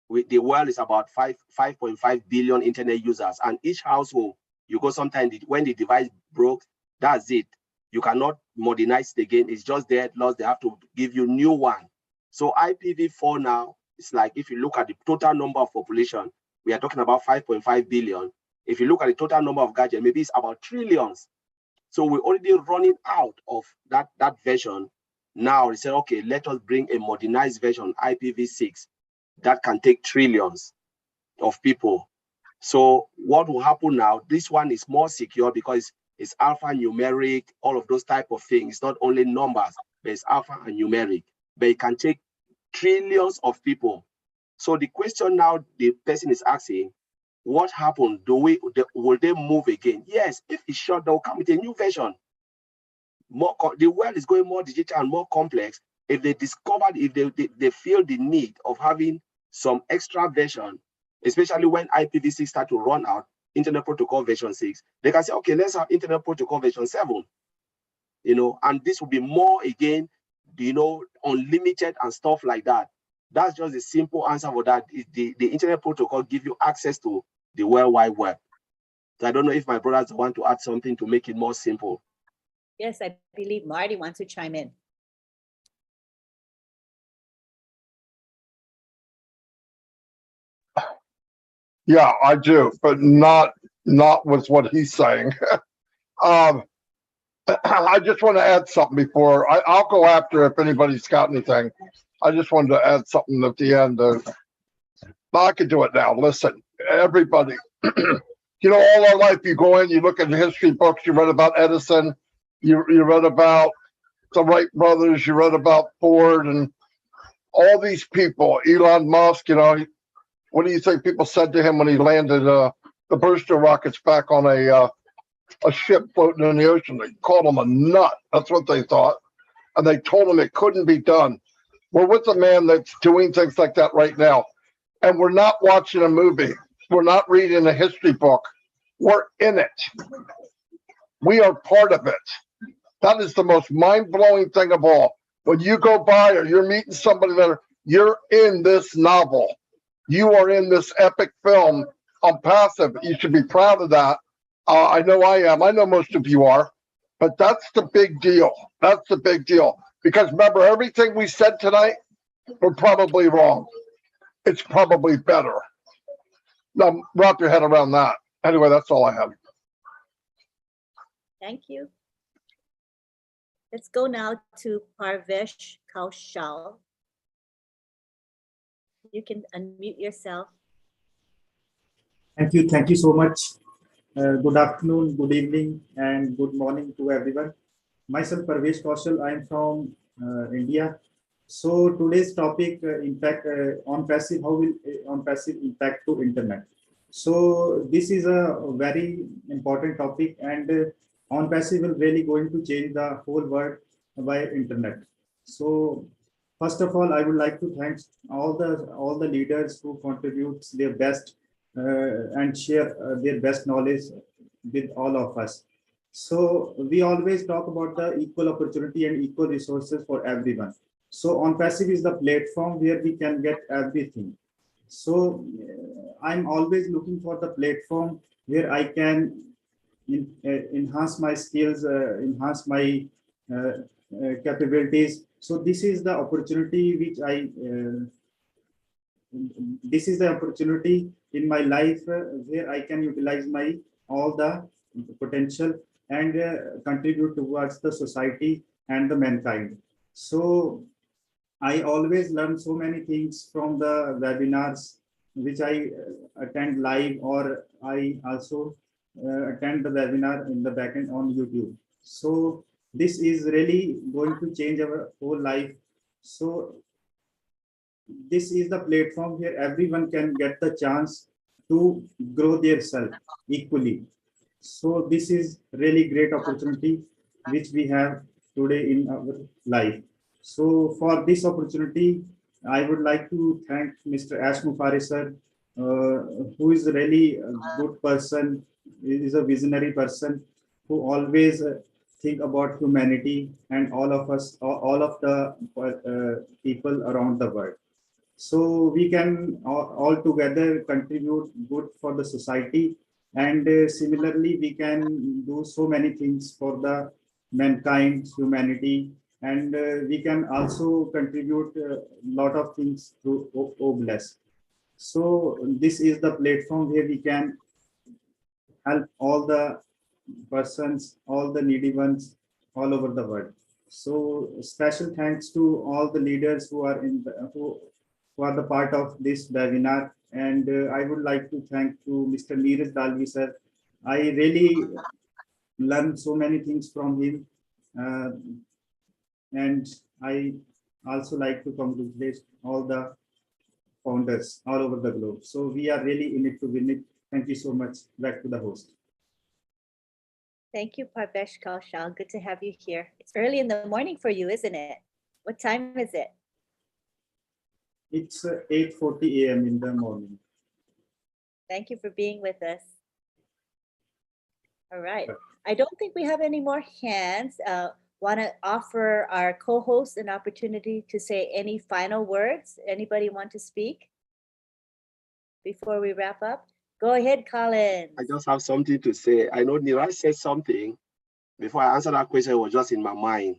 The world is about 5.5 billion internet users, and each household, you go sometimes when the device broke, that's it. You cannot modernize it again. It's just there, lost. They have to give you new one. So IPv4 now, it's like if you look at the total number of population, we are talking about 5.5 billion. If you look at the total number of gadgets, maybe it's about trillions. So we're already running out of that version. Now they said, okay, let us bring a modernized version, IPv6, that can take trillions of people. So what will happen now? This one is more secure because it's alphanumeric, all of those type of things. It's not only numbers, but it's alpha and numeric. But it can take trillions of people. So the question now the person is asking, what happened? Will they move again? Yes, if it's short, they'll come with a new version. The world is going more digital and more complex. If they discovered, if they feel the need of having some extra version, especially when IPv6 start to run out, Internet Protocol version 6, they can say, okay, let's have Internet Protocol version 7, and this will be more again, unlimited and stuff like that. That's just the simple answer for that. The Internet Protocol give you access to the World Wide Web. So I don't know if my brothers want to add something to make it more simple. Yes, I believe Marty wants to chime in. Yeah, I do, but not with what he's saying. I just want to add something before I'll go after if anybody's got anything. I just wanted to add something at the end. I can do it now. Listen, everybody, all our life you go in, you look at the history books, you read about Edison, you read about the Wright brothers, you read about Ford and all these people, Elon Musk, what do you think people said to him when he landed the booster rockets back on a ship floating in the ocean? They called him a nut. That's what they thought. And they told him it couldn't be done. We're with a man that's doing things like that right now. And we're not watching a movie. We're not reading a history book. We're in it. We are part of it. That is the most mind-blowing thing of all. When you go by or you're meeting somebody there, you're in this novel. You are in this epic film. ONPASSIVE. You should be proud of that. I know I am. I know most of you are. But that's the big deal. That's the big deal. Because remember, everything we said tonight, we're probably wrong. It's probably better. Now, wrap your head around that. Anyway, that's all I have. Thank you. Let's go now to Parvesh Kaushal. You can unmute yourself. Thank you so much. Good afternoon, good evening, and good morning to everyone. Myself, Parvesh Kaushal. I am from India. So today's topic, impact on passive. How will ONPASSIVE impact to internet? So this is a very important topic, and ONPASSIVE will really going to change the whole world by internet. So first of all, I would like to thank all the leaders who contribute their best and share their best knowledge with all of us. So we always talk about the equal opportunity and equal resources for everyone. So ONPASSIVE is the platform where we can get everything. So I'm always looking for the platform where I can enhance my skills, enhance my capabilities. So this is the opportunity which this is the opportunity in my life where I can utilize my all the potential and contribute towards the society and the mankind. So I always learn so many things from the webinars which I attend live, or I also attend the webinar in the backend on YouTube. So this is really going to change our whole life. So this is the platform where everyone can get the chance to grow their self equally. So this is really great opportunity which we have today in our life. So for this opportunity, I would like to thank Mr. Ash Mufari sir, who is really a good person. He is a visionary person who always think about humanity and all of us, all of the people around the world. So we can all together contribute good for the society, and similarly we can do so many things for the mankind, humanity, and we can also contribute a lot of things through OWinners. So this is the platform where we can help all the persons, all the needy ones all over the world. So special thanks to all the leaders who are who are the part of this webinar. And I would like to thank to Mr. Neeraj Dalvi sir. I really learned so many things from him. And I also like to congratulate all the founders all over the globe. So we are really in it to win it. Thank you so much. Back to the host. Thank you, Parvesh Kaushal. Good to have you here. It's early in the morning for you, isn't it? What time is it? It's 8:40 a.m. in the morning. Thank you for being with us. All right. I don't think we have any more hands. Want to offer our co-host an opportunity to say any final words? Anybody want to speak before we wrap up? Go ahead, Colin. I just have something to say. I know Niraj said something before I answer that question. It was just in my mind.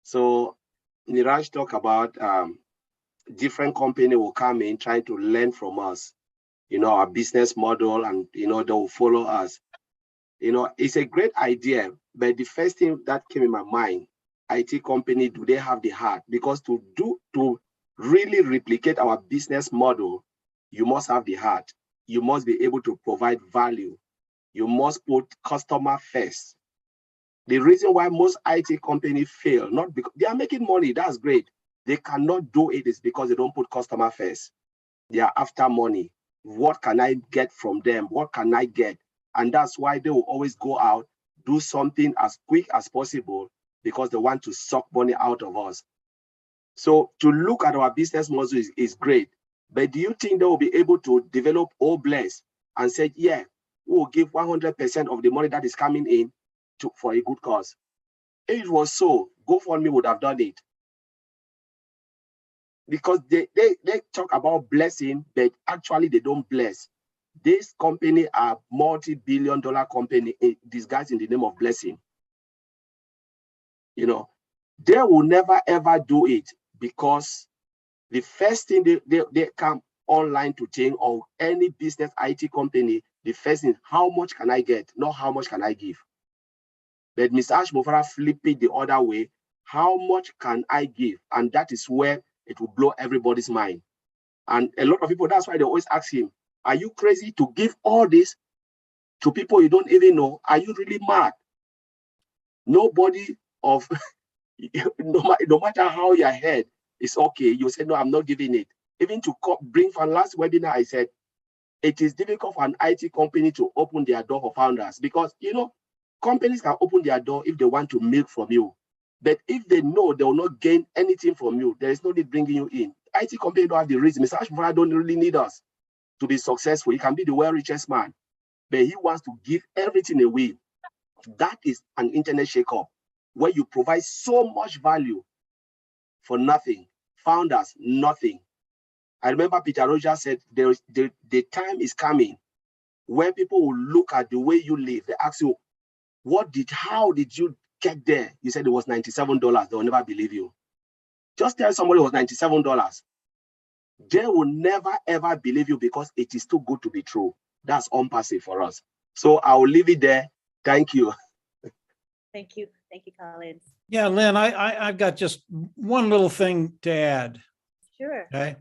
So Niraj talked about different company will come in trying to learn from us, our business model, and they will follow us. It's a great idea, but the first thing that came in my mind, IT company, do they have the heart? Because to really replicate our business model, you must have the heart. You must be able to provide value. You must put customer first. The reason why most IT companies fail, not because they are making money, that's great. They cannot do it is because they don't put customer first. They are after money. What can I get from them? What can I get? And that's why they will always go out, do something as quick as possible because they want to suck money out of us. So to look at our business model is great. But do you think they will be able to develop OWinners and say, yeah, we will give 100% of the money that is coming in for a good cause? If it was so, GoFundMe would have done it. Because they talk about blessing, but actually they don't bless. This company are multi-billion-dollar company disguised in the name of blessing. They will never ever do it because the first thing they come online to think, or any business IT company, the first thing, how much can I get? Not how much can I give. But Mr. Ash Mofara flip it the other way. How much can I give? And that is where it will blow everybody's mind. And a lot of people, that's why they always ask him, are you crazy to give all this to people you don't even know? Are you really mad? Nobody of, no matter how your head is okay, you say, no, I'm not giving it. Even to bring for last webinar, I said, it is difficult for an IT company to open their door for founders because, companies can open their door if they want to milk from you. But if they know they will not gain anything from you, there is no need bringing you in. IT company don't have the reason. Mr. Ashmara don't really need us to be successful. He can be the world richest man, but he wants to give everything away. That is an internet shakeup where you provide so much value for nothing. Founders, nothing. I remember Peter Rogers said the time is coming when people will look at the way you live. They ask you, how did you get there? You said it was $97. They will never believe you. Just tell somebody it was $97. They will never ever believe you because it is too good to be true. That's ONPASSIVE for us. So I will leave it there. Thank you. Thank you. Thank you, Collins. Yeah, Lynn, I've got just one little thing to add. Sure. Okay.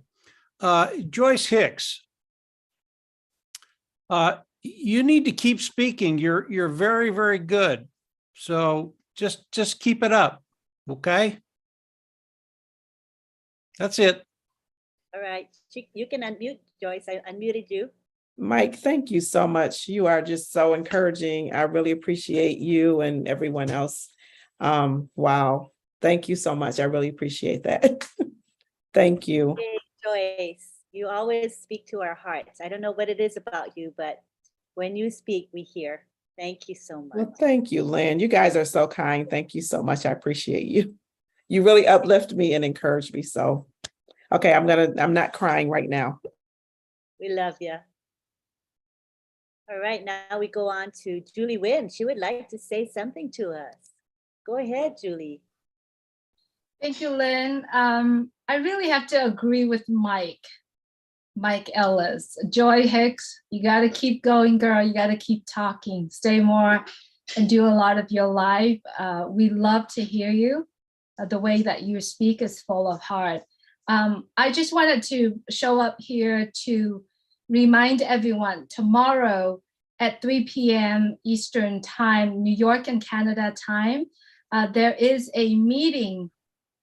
Joyce Hicks, you need to keep speaking. You're very, very good. So just keep it up. Okay. That's it. All right. You can unmute, Joyce. I unmuted you. Mike, thank you so much. You are just so encouraging. I really appreciate you and everyone else. Wow. Thank you so much. I really appreciate that. Thank you. Hey, Joyce, you always speak to our hearts. I don't know what it is about you, but when you speak, we hear. Thank you so much. Well, thank you, Lynn. You guys are so kind. Thank you so much. I appreciate you. You really uplift me and encourage me. So, okay, I'm not crying right now. We love you. All right, now we go on to Julie Wynn. She would like to say something to us. Go ahead, Julie. Thank you, Lynn. I really have to agree with Mike Ellis. Joy Hicks, you got to keep going, girl. You got to keep talking. Stay more and do a lot of your life. We love to hear you. The way that you speak is full of heart. I just wanted to show up here to remind everyone tomorrow at 3 p.m. Eastern Time, New York and Canada time, there is a meeting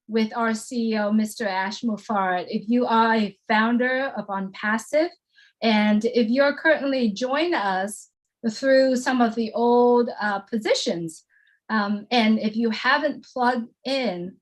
with our CEO, Mr. Ash Mufarad. If you are a founder of ONPASSIVE, and if you're currently joining us through some of the old positions, and if you haven't plugged in,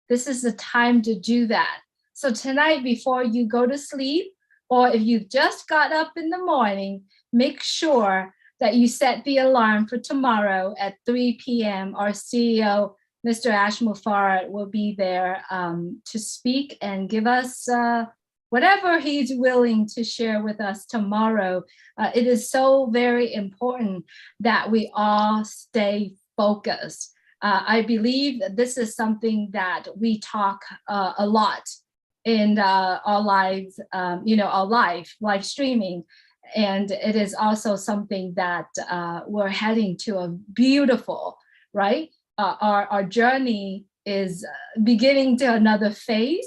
this is the time to do that. So tonight, before you go to sleep, or if you just got up in the morning, make sure that you set the alarm for tomorrow at 3 p.m. Our CEO, Mr. Ash Mufarad, will be there to speak and give us whatever he's willing to share with us tomorrow. It is so very important that we all stay focused. I believe that this is something that we talk a lot in our lives, our live streaming. And it is also something that we're heading to a beautiful, right? Our journey is beginning to another phase,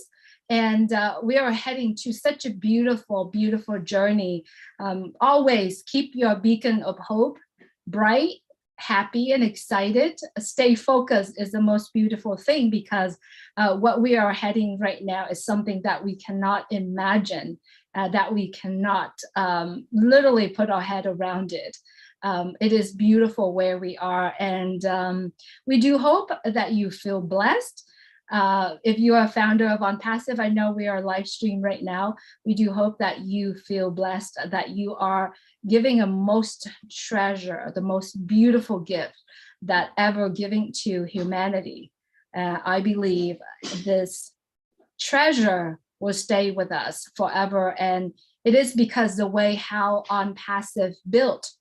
and we are heading to such a beautiful, beautiful journey. Always keep your beacon of hope bright, happy, and excited. Stay focused is the most beautiful thing, because what we are heading right now is something that we cannot imagine, that we cannot literally put our head around it. It is beautiful where we are, and we do hope that you feel blessed. If you are a founder of ONPASSIVE, I know we are live stream right now. We do hope that you feel blessed, that you are giving a most treasure, the most beautiful gift that ever giving to humanity. I believe this treasure will stay with us forever, and it is because the way how ONPASSIVE built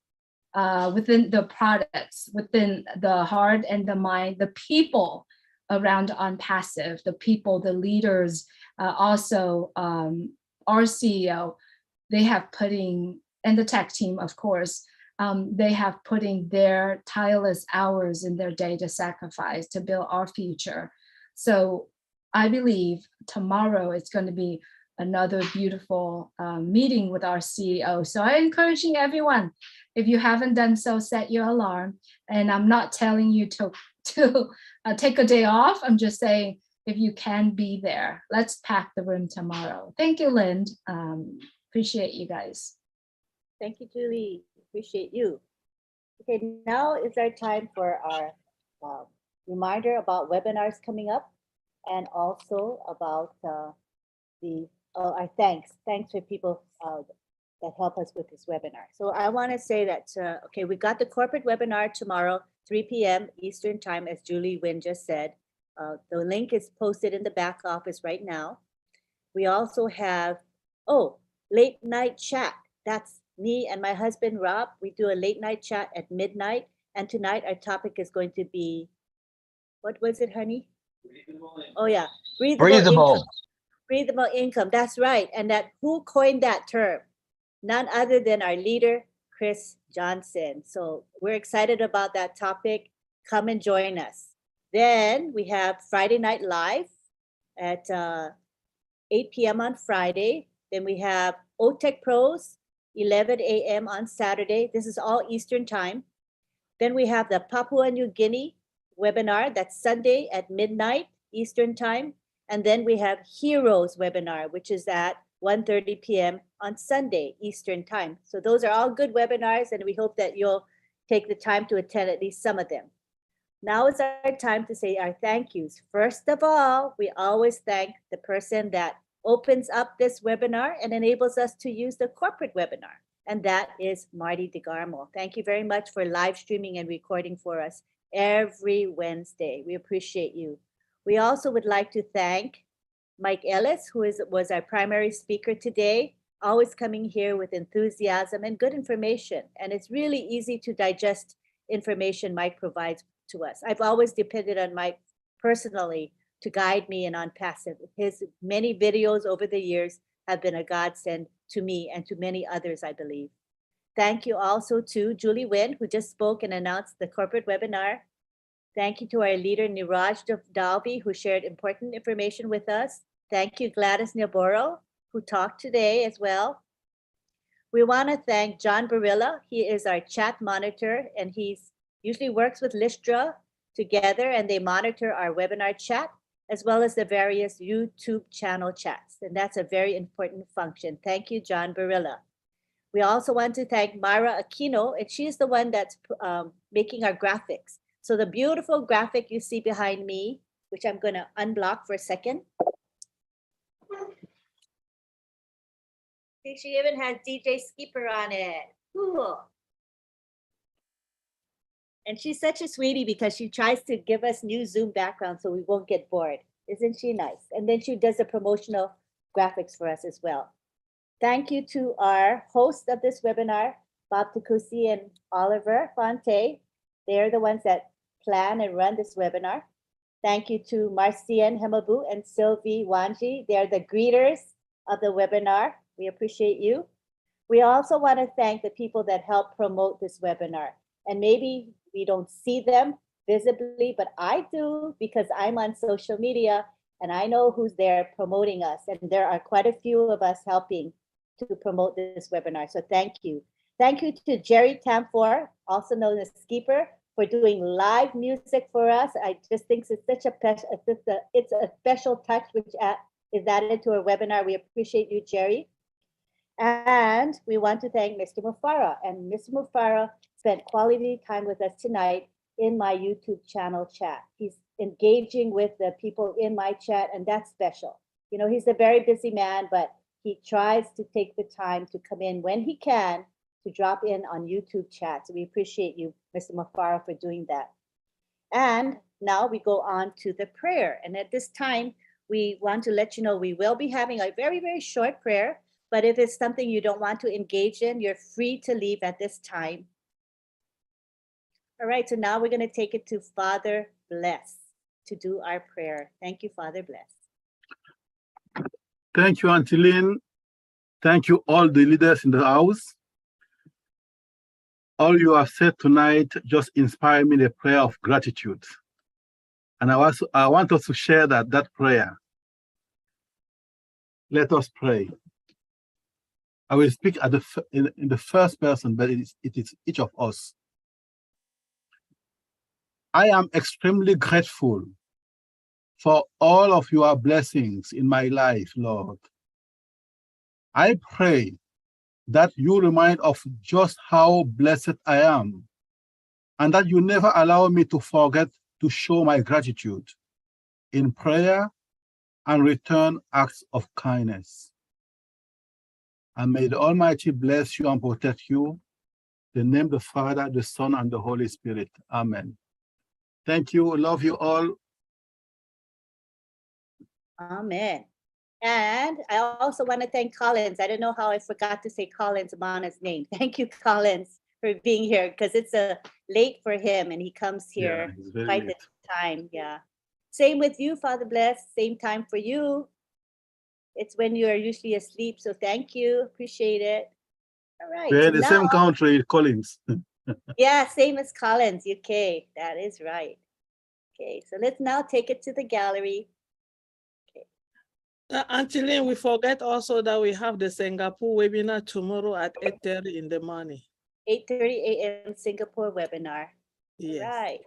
within the products, within the heart and the mind, the people around ONPASSIVE, the people, the leaders, also our CEO, they have putting, and the tech team, of course, they have putting their tireless hours in their day to sacrifice to build our future. So I believe tomorrow it's going to be another beautiful meeting with our CEO. So I'm encouraging everyone, if you haven't done so, set your alarm. And I'm not telling you to take a day off. I'm just saying, if you can be there, let's pack the room tomorrow. Thank you, Lynn. Appreciate you guys. Thank you, Julie. Appreciate you. Okay, now is our time for our reminder about webinars coming up, and also about our thanks for people that help us with this webinar. So I want to say that, okay, we got the corporate webinar tomorrow, 3 p.m. Eastern time, as Julie Wynn just said. The link is posted in the back office right now. We also have, late night chat. That's me and my husband, Rob. We do a late night chat at midnight. And tonight our topic is going to be, what was it, honey? Oh yeah, breathable income. That's right. And that, who coined that term? None other than our leader, Chris Johnson. So we're excited about that topic. Come and join us. Then we have Friday Night Live at 8 p.m. on Friday. Then we have OTech Pros, 11 a.m. on Saturday. This is all Eastern time. Then we have the Papua New Guinea webinar. That's Sunday at midnight Eastern time. And then we have Heroes webinar, which is at 1:30 p.m. on Sunday Eastern time. So those are all good webinars, and we hope that you'll take the time to attend at least some of them. Now is our time to say our thank yous. First of all, we always thank the person that opens up this webinar and enables us to use the corporate webinar, and that is Marty DeGarmo. Thank you very much for live streaming and recording for us every Wednesday. We appreciate you. We also would like to thank Mike Ellis, who was our primary speaker today, always coming here with enthusiasm and good information. And it's really easy to digest information Mike provides to us. I've always depended on Mike personally to guide me in ONPASSIVE. His many videos over the years have been a godsend to me and to many others, I believe. Thank you also to Julie Nguyen, who just spoke and announced the corporate webinar. Thank you to our leader, Niraj Dalvi, who shared important information with us. Thank you, Gladys Niaboro, who talked today as well. We want to thank John Barilla. He is our chat monitor, and he's usually works with Listra together, and they monitor our webinar chat, as well as the various YouTube channel chats. And that's a very important function. Thank you, John Barilla. We also want to thank Myra Aquino, and she's the one that's making our graphics. So the beautiful graphic you see behind me, which I'm going to unblock for a second. See, she even has DJ Skipper on it. Cool. And she's such a sweetie because she tries to give us new Zoom background so we won't get bored. Isn't she nice? And then she does the promotional graphics for us as well. Thank you to our hosts of this webinar, Bob Takusi and Oliver Fonte. They're the ones that plan and run this webinar. Thank you to Marcian Hemabu and Sylvie Wanji. They're the greeters of the webinar. We appreciate you. We also want to thank the people that help promote this webinar. And maybe we don't see them visibly, but I do because I'm on social media and I know who's there promoting us. And there are quite a few of us helping to promote this webinar. So thank you. Thank you to Jerry Tamfor, also known as Skipper, for doing live music for us. I just think it's such it's a special touch which is added to our webinar. We appreciate you, Jerry. And we want to thank Mr. Mufara. And Mr. Mufara spent quality time with us tonight in my YouTube channel chat. He's engaging with the people in my chat, and that's special. You know, he's a very busy man, but he tries to take the time to come in when he can to drop in on YouTube chat. So we appreciate you, Mr. Mufara, for doing that. And now we go on to the prayer. And at this time, we want to let you know we will be having a very, very short prayer. But if it's something you don't want to engage in, you're free to leave at this time. All right, so now we're going to take it to Father Bless to do our prayer. Thank you, Father Bless. Thank you, Auntie Lynn. Thank you, all the leaders in the house. All you have said tonight just inspired me in a prayer of gratitude. And I want us to share that prayer. Let us pray. I will speak in the first person, but it is each of us. I am extremely grateful for all of your blessings in my life, Lord. I pray that you remind of just how blessed I am, and that you never allow me to forget to show my gratitude in prayer and return acts of kindness. And may the Almighty bless you and protect you. In the name of the Father, the Son, and the Holy Spirit. Amen. Thank you. Love you all. Amen. And I also want to thank Collins. I don't know how I forgot to say Collins Mana's name. Thank you, Collins, for being here because it's late for him and he comes here quite the time. Yeah. Same with you, Father Bless. Same time for you. It's when you are usually asleep. So thank you. Appreciate it. All right. We're so in the now, same country, Collins. yeah, same as Collins, UK. That is right. Okay, so let's now take it to the gallery. Auntie Lynn, we forget also that we have the Singapore webinar tomorrow at 8:30 in the morning. 8:30 a.m. Singapore webinar. Yes. All right.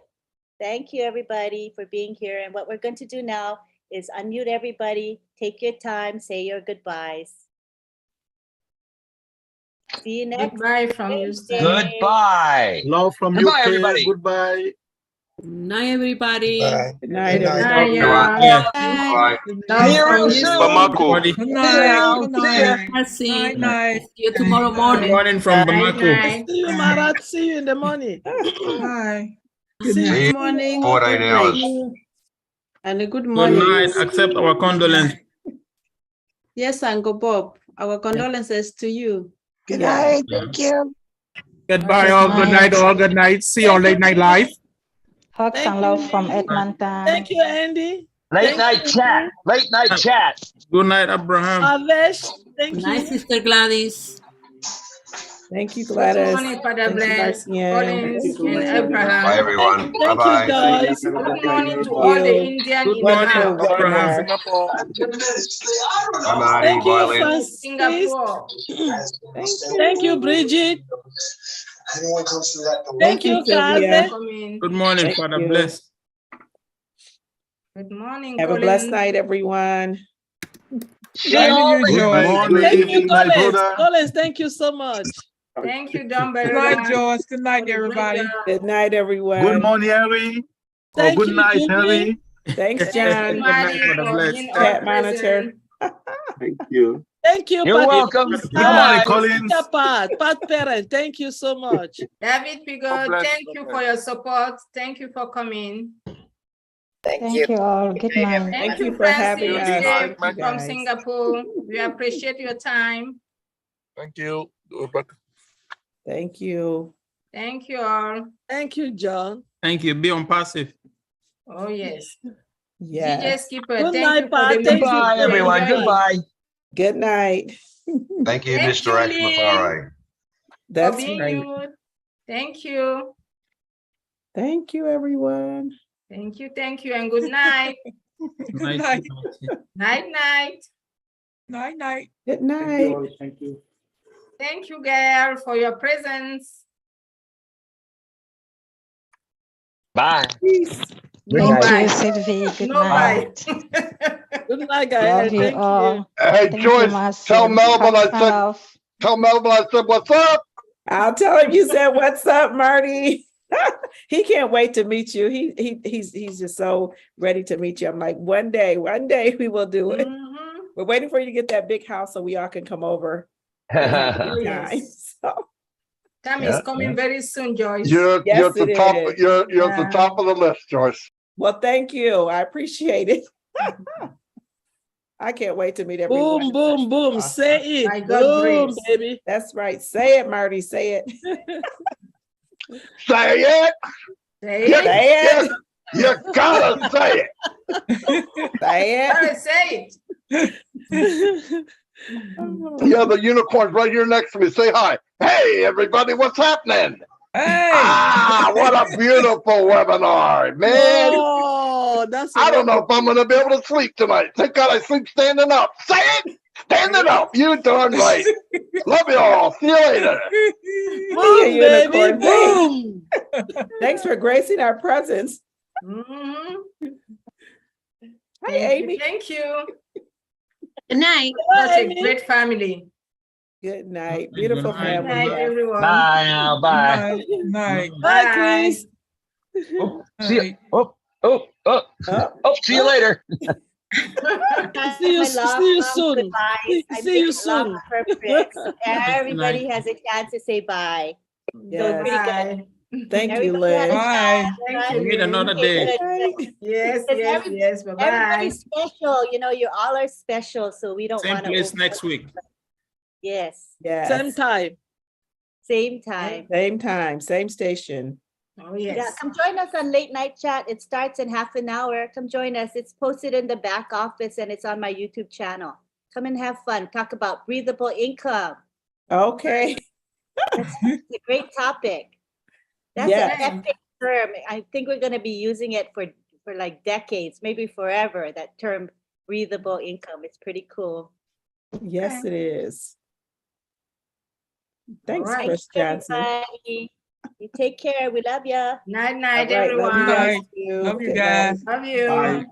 Thank you, everybody, for being here. And what we're going to do now is unmute everybody, take your time, say your goodbyes. See you next Goodbye from Houston. Goodbye. Love from Goodbye, UK. everybody. Goodbye. Good night, everybody. Good night, everybody. Bamako. Good night. Good night. See you tomorrow morning. Morning from Bamako. See you, Marat. See you in the morning. Bye. See you. Good morning. For Good 9 night. hours. And a good Good morning. night. Accept our condolences. Yes, Uncle Bob. Our condolences to you. Good night. Thank you. Goodbye, all. Good night, all. Good night. See you on Late Night Live. Hugs and love from Edmonton. Thank you, Andy. Late night chat. Late night chat. Good night, Abraham. Avesh, thank Good you. night, Sister Gladys. Thank you, Good Gladys. morning, Father Thank you, Bless, Marcian. Collins, and Abraham. Bye, everyone. Thank Bye-bye. you, guys. Good morning to Thank all the you. Indian Good in the morning, house. Wonderful Abraham, webinar. Singapore. Bye, Marty. Thank Bye, you, Lynn. Francis. Singapore. Thank you, Bridget. Thank Thank you, you, Sylvia. Kaze. Good morning, Thank Father you. Bless. Good morning, Have a blessed Collins. night, everyone. Shining you, Good Joyce. morning. Thank you, Good night, Collins. brother. Collins, thank you so much. Thank you, Don Good night, Beretta. Joyce. Good night, everybody. Good night, everyone. Good morning, Henry. Or Thank good you, night, Jimmy. Henry. Thanks, Thank you, John. Marty, Father for Bless. being Chat all monitor. present. Thank you. Thank you, You're Pat. welcome. Good morning, Collins. Pat Parent. Thank you so much. David Pigo, God bless. thank you for your support. Thank you for coming. Thank you all. Good night. Thank you you, for having Francis, us. Dave Thank you, from guys. Singapore. We appreciate your time. Thank you. Thank you. Thank you all. Thank you, John. Thank you. Be on passive. Oh, yes. DJ Yes. Skipper, Good thank night, you for the Pat. Thank music. you. Goodbye, We everyone. enjoyed it. Goodbye. Good night. Thank you, Thank Mr. you, X from the far right. for That's being right. you. Thank you. Thank you, everyone. Thank you, and good night. Good night. Night, night. Night, night. Good Thank you night. all. Thank you. Thank you, girl, for your presence. Bye. Peace. Good No night. Thank you, bye. Sylvie. Good No bye. night. Good night, Love guys. you Thank you. all. Hey, Thank you, Joyce, tell Marcian. Melvin I Hats said, off. what's up? I'll tell him you said, "What's up, Marty?" He can't wait to meet you. He's just so ready to meet you. I'm like, one day we will do it. Mhm. We're waiting for you to get that big house so we all can come over. Oh, Time. yes. So, Time Yeah, is coming very soon, Joyce. You're yes, at the it top. is. You're at the Yeah. top of the list, Joyce. Well, thank you. I appreciate it. I can't wait to meet everyone. Boom, boom, boom. Awesome. Say it. By God's Boom, grace. baby. That's right. Say it, Marty. Say it. Say it. Say You, it. Say it. you gotta say it. Say All it. right, say it. Yeah, the unicorn's right here next to me. Say hi. Hey, everybody, what's happening? Hey. Ah, what a beautiful webinar, man. Oh, that's I don't know if I'm wonderful. going to be able to sleep tonight. Thank God I sleep standing up. Say it. Standing up. You darn right. Love you all. See you later. Boom, Yeah, baby. unicorn. Thanks. Boom. Thanks for gracing our presence. Mhm. Hi, Thank Amy. you. Thank you. Good night. Such a Amy. great family. Good night. Good Beautiful night. Good family. night, Yeah. everyone. Bye now. Bye. Night. Bye, Bye. Chris. Oh, see you. Oh, see you later. See you Long soon. goodbyes. I See you make it long soon. perfect. So everybody has a chance to say bye. So Yes. pretty good. Bye. Thank you, Everybody had a Liz. Bye. chance, Thank right? you, Meet Lynn. another Okay, day. good. Right. Yes, Because yes, yes. Bye-bye. everybody's special. You know, you all are special, so we don't Same want to place next week. Yes, Yes. Same time. same time. Same time, same station. Oh, Yeah, yes. come join us on Late Night Chat. It starts in half an hour. Come join us. It's posted in the back office and it's on my YouTube channel. Come and have fun. Talk about breathable income. Okay. It's a great topic. That's Yes. an epic term. I think we're going to be using it for like decades, maybe forever. That term, breathable income. It's pretty cool. Yes, it is. Thanks, right. Chris Johnson. Everybody, you take care. We love you. Night, night, All right, love you everyone. guys Night. too. Love you Good guys. night. Love you. Bye.